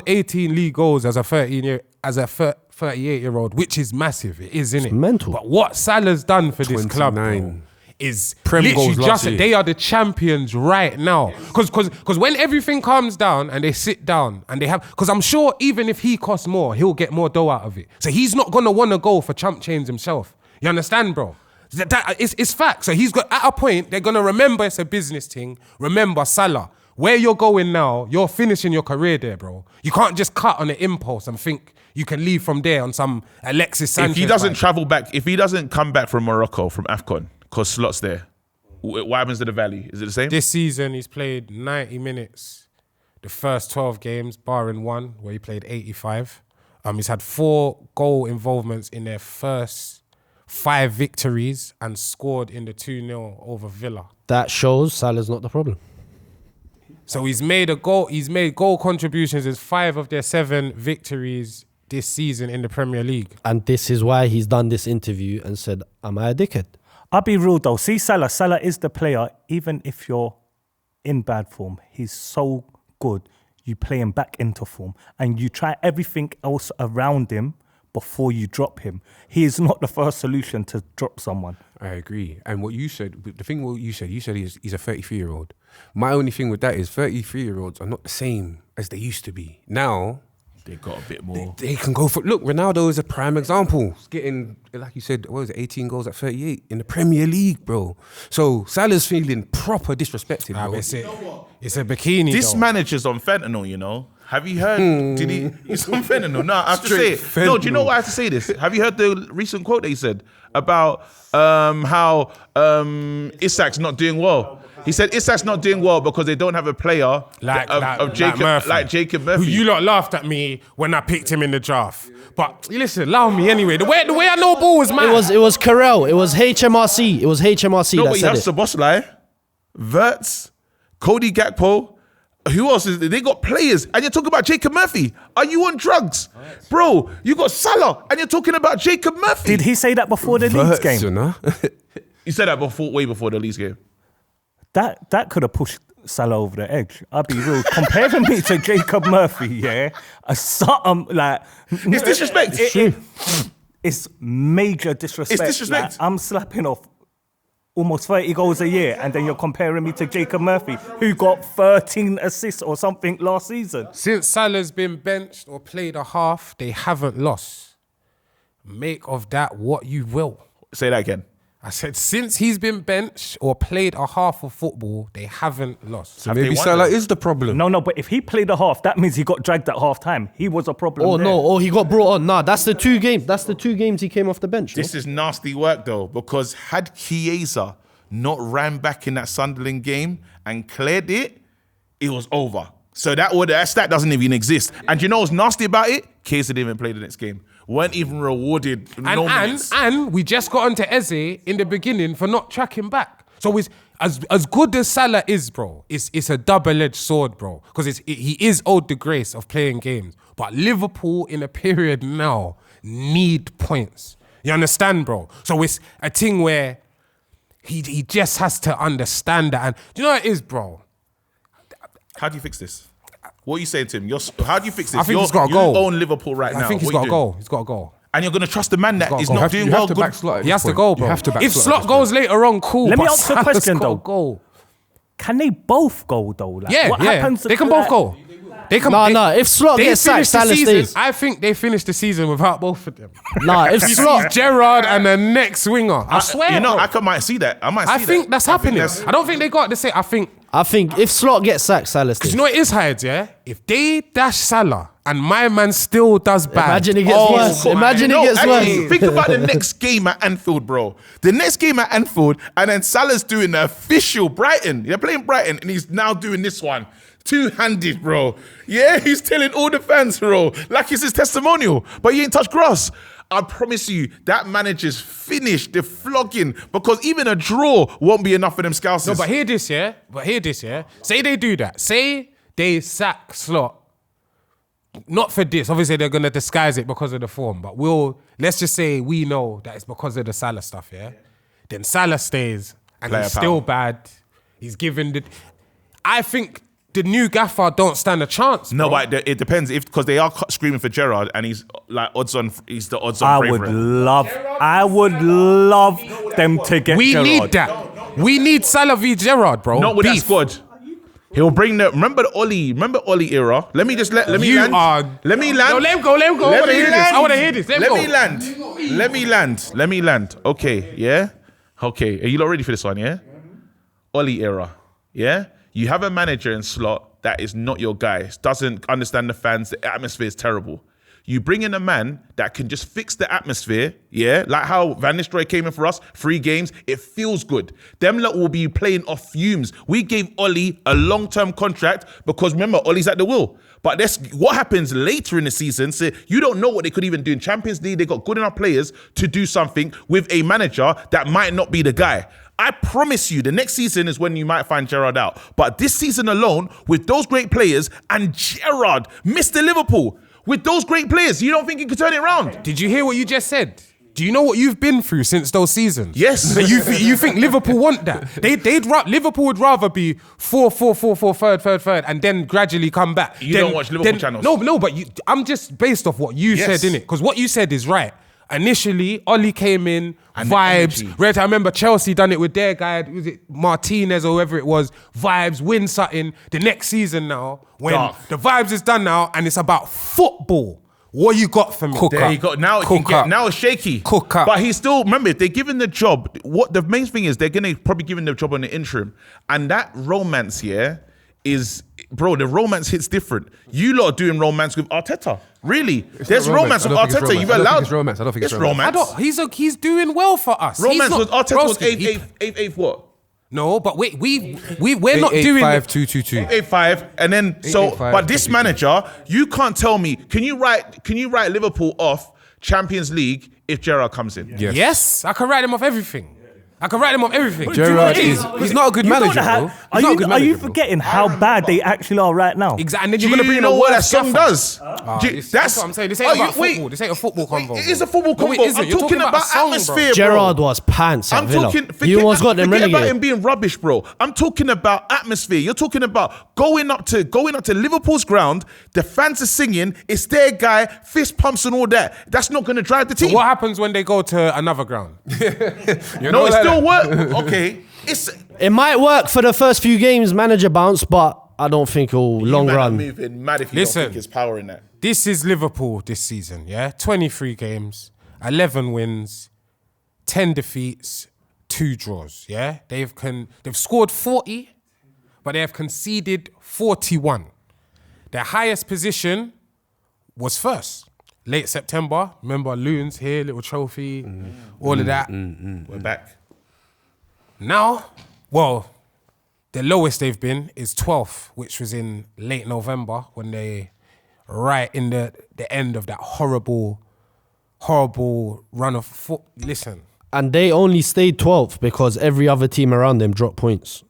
18 league goals as a 38-year-old, which is massive. It is, isn't it? mental. But what Salah's done for this club, bro, 29. is Prem literally goals last just year. they are the champions right now. Because when everything calms down and they sit down and they have, because I'm sure even if he costs more, he'll get more dough out of it. So he's not gonna want to go for chump change himself. You understand, bro? It's fact. So he's got at a point they're gonna remember it's a business thing. Remember Salah, where you're going now, you're finishing your career there, bro. You can't just cut on an impulse and think you can leave from there on some Alexis Sanchez. If he doesn't vibe. travel back, if he doesn't come back from Morocco from AFCON, because Slot's there, what happens to the Valley? Is it the same? This season, he's played 90 minutes, the first 12 games, barring one where he played 85. He's had 4 goal involvements in their first 5 victories and scored in the 2-0 over Villa. That shows Salah's not the problem. So he's made goal contributions in 5 of their 7 victories this season in the Premier League. And this is why he's done this interview and said, am I a dickhead? I'll be real though. See Salah. Salah is the player, even if you're in bad form, he's so good. You play him back into form and you try everything else around him before you drop him. He is not the first solution to drop someone. I agree. And what you said, you said he's a 33-year-old. My only thing with that is 33-year-olds are not the same as they used to be. Now, They got a bit more. they can go for... Look, Ronaldo is a prime example. He's getting, like you said, what was it, 18 goals at 38 in the Premier League, bro. So Salah's feeling proper disrespected, bro. It's a bikini. This though. manager's on fentanyl, you know. Have you heard? Did he? He's on fentanyl. No, I have to say it. No, do you know why I have to say this? Have you heard the recent quote that he said about how Isak's not doing well? He said Isak's not doing well because they don't have a player like Jacob Murphy. Who you lot laughed at me when I picked him in the draft. But listen, allow me anyway. The way I know ball was mad. It was Carell. It was HMRC. It was HMRC No, that but you said have it. Szoboszlai, Wirtz, Cody Gakpo. Who else is there? They got players, and you're talking about Jacob Murphy. Are you on drugs? Bro, you got Salah, and you're talking about Jacob Murphy. Did he say that before the Leeds game? You know? You said that way before the Leeds game. That could have pushed Salah over the edge. I'll be real. Comparing me to Jacob Murphy, yeah, like It's disrespect. It's major disrespect. It's disrespect. Like, I'm slapping off almost 30 goals a year, and then you're comparing me to Jacob Murphy, who got 13 assists or something last season. Since Salah's been benched or played a half, they haven't lost. Make of that what you will. Say that again. I said, since he's been benched or played a half of football, they haven't lost. Have they Maybe won Salah then? is the problem. No, but if he played a half, that means he got dragged at half time. He was a problem. Oh there. no! Oh, he got brought on. Nah, that's the 2 games. That's the 2 games he came off the bench. This is nasty work though, because had Chiesa not ran back in that Sunderland game and cleared it, it was over. So that stat doesn't even exist. And you know what's nasty about it? Chiesa didn't even play the next game. Weren't even rewarded. And we just got onto Eze in the beginning for not tracking back. So it's as good as Salah is, bro. It's a double-edged sword, bro. Because he is owed the grace of playing games. But Liverpool in a period now need points. You understand, bro? So it's a thing where he just has to understand that. And do you know what it is, bro? How do you fix this? What are you saying to him? How do you fix this? I think he's got to you go. own Liverpool right now. I think he's What got you to doing? go. He's got to go. And you're going to trust the man that is not doing You well. have to Good. back Slot at He this has to point. go, bro. You have to back If Slot at Slot this goes point. later on, cool. Let me but ask you a Salah's question, gotta though. Go. Can they both go though? Like, Yeah, what yeah. happens? They can like, both go. They can. Nah. If Slot they gets sacked, finish the Salah season. stays. I think they finished the season without both of them. Nah, if He Slot. sees Gerrard and the next winger. I swear, You know, bro. I might see that. I might see I that. think that's happening. I don't think they got to say. I think I think if Slot gets sacked, Salah stays. you know what it is, Hyde. Yeah, if they dash Salah and my man still does bad. Imagine it gets worse. my- Imagine it No, gets actually, worse. think about the next game at Anfield, bro. The next game at Anfield, and then Salah's doing the official Brighton. They're playing Brighton, and he's now doing this one. Two-handed, bro. Yeah, he's telling all the fans, bro, like it's his testimonial, but he ain't touched grass. I promise you, that manager's finished the flogging because even a draw won't be enough for them Scousers. No, but hear this, yeah. Say they do that. Say they sack Slot. Not for this. Obviously, they're gonna disguise it because of the form. But let's just say we know that it's because of the Salah stuff. Yeah. Then Salah stays, and Player he's still power. bad. He's given the. I think the new gaffer don't stand a chance. No, bro. but it depends because they are screaming for Gerrard, and he's like odds on. He's the odds on I would love them to get. we Gerrard. need that. We need Salah v Gerrard, bro. Not with that Beef. squad. He'll bring the remember the Oli era. Let me just let me You land. are. Let me land. No, let him go. Let him go. I want to hear this. I want to hear this. Let him go. Let me land. Okay, yeah. Okay, are you not ready for this one? Yeah. Oli era. Yeah. You have a manager in Slot that is not your guy. Doesn't understand the fans. The atmosphere is terrible. You bring in a man that can just fix the atmosphere, yeah? Like how Van Nistelrooy came in for us, 3 games, it feels good. Them lot will be playing off fumes. We gave Oli a long-term contract because remember, Oli's at the wheel. But that's what happens later in the season. So you don't know what they could even do in Champions League. They got good enough players to do something with a manager that might not be the guy. I promise you, the next season is when you might find Gerrard out. But this season alone, with those great players and Gerrard, Mr. Liverpool, with those great players, you don't think he could turn it around? Did you hear what you just said? Do you know what you've been through since those seasons? Yes. So you think Liverpool want that? Liverpool would rather be 4-4-4-4, third, and then gradually come back. You don't watch Liverpool channels. No, but I'm just based off what you Yes. said, innit? Because what you said is right. Initially, Ollie came in, And the vibes. energy. Red, I remember Chelsea done it with their guy, was it Martinez or whoever it was, vibes, win something. The next season now, when Dark. the vibes is done now and it's about football, what you got for me? Cook There up. you go. Now it Cook can get, up. now it's shaky. Cook up. But he's still, remember, if they're given the job, what the main thing is, they're gonna probably give him the job on the interim. And that romance, is, bro, the romance hits different. You lot are doing romance with Arteta. Really? There's not romance romance. with I don't think it's Arteta. romance. You've I don't think allowed. it's romance. I don't think it's romance. He's doing well for us. He's Romance not- was Arteta was Broski, eighth what? No, but we're not doing 8-5-2-2-2. 8-5, and then so. 8-5, But this 2-2. manager, you can't tell me. Can you write Liverpool off Champions League if Gerrard comes in? Yes. Yes, I can write him off everything. Gerrard he's not a good You don't manager, have- bro. Are He's not a you, good are manager, you bro. forgetting how bad they actually are right now? Exactly. And then Do you're going to you bring in know a what that worse song gaffer. does? That's what I'm saying. This ain't about wait, football. This ain't a football convo. It is a football No, it convo. isn't. I'm You're talking talking about a song, bro. atmosphere, bro. Gerrard was pants at I'm Villa. talking. He almost got them forget about relegated. him being rubbish, bro. I'm talking about atmosphere. You're talking about going up to Liverpool's ground. The fans are singing. It's their guy. Fist pumps and all that. That's not going to drive the team. What happens when they go to another ground? No, it still works. Okay, It might work for the first few games, manager bounce, but I don't think it'll long you man are run. moving mad if you Listen. don't think there's power in that. This is Liverpool this season, yeah? 23 games, 11 wins, 10 defeats, 2 draws, yeah? They've scored 40, but they have conceded 41. Their highest position was first. Late September, remember Loons here, little trophy, all of that. We're back. Now, well, the lowest they've been is 12th, which was in late November when they, right in the end of that horrible run of foot. Listen, And they only stayed 12th because every other team around them dropped points.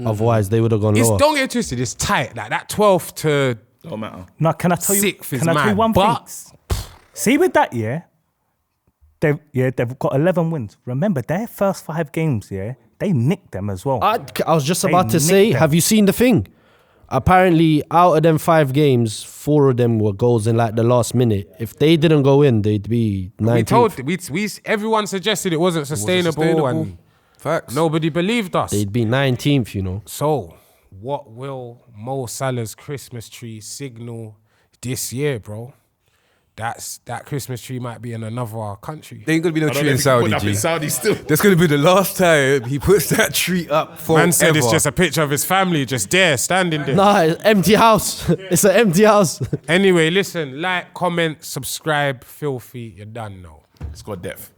Otherwise, they would have gone lower. don't get it twisted. It's tight. Like that 12th to Don't matter. No, can I tell you? Sixth is Can I tell you mad, one but- thing? See with that, they've got 11 wins. Remember their first 5 games, they nicked them as well. I was just They about to nicked say, them. have you seen the thing? Apparently, out of them 5 games, 4 of them were goals in like the last minute. If they didn't go in, they'd be 19th. everyone suggested it wasn't sustainable, and Facts. nobody believed us. They'd be 19th, you know. So, what will Mo Salah's Christmas tree signal this year, bro? That Christmas tree might be in another country. There ain't gonna be no I don't tree know in if you can put Saudi, that in G. Saudi still. That's gonna be the last time he puts that tree up for Man said it's just a picture of his family just there, standing there. Nah, it's empty house. It's an empty house. Anyway, listen, like, comment, subscribe, filthy, you're done now. It's got depth.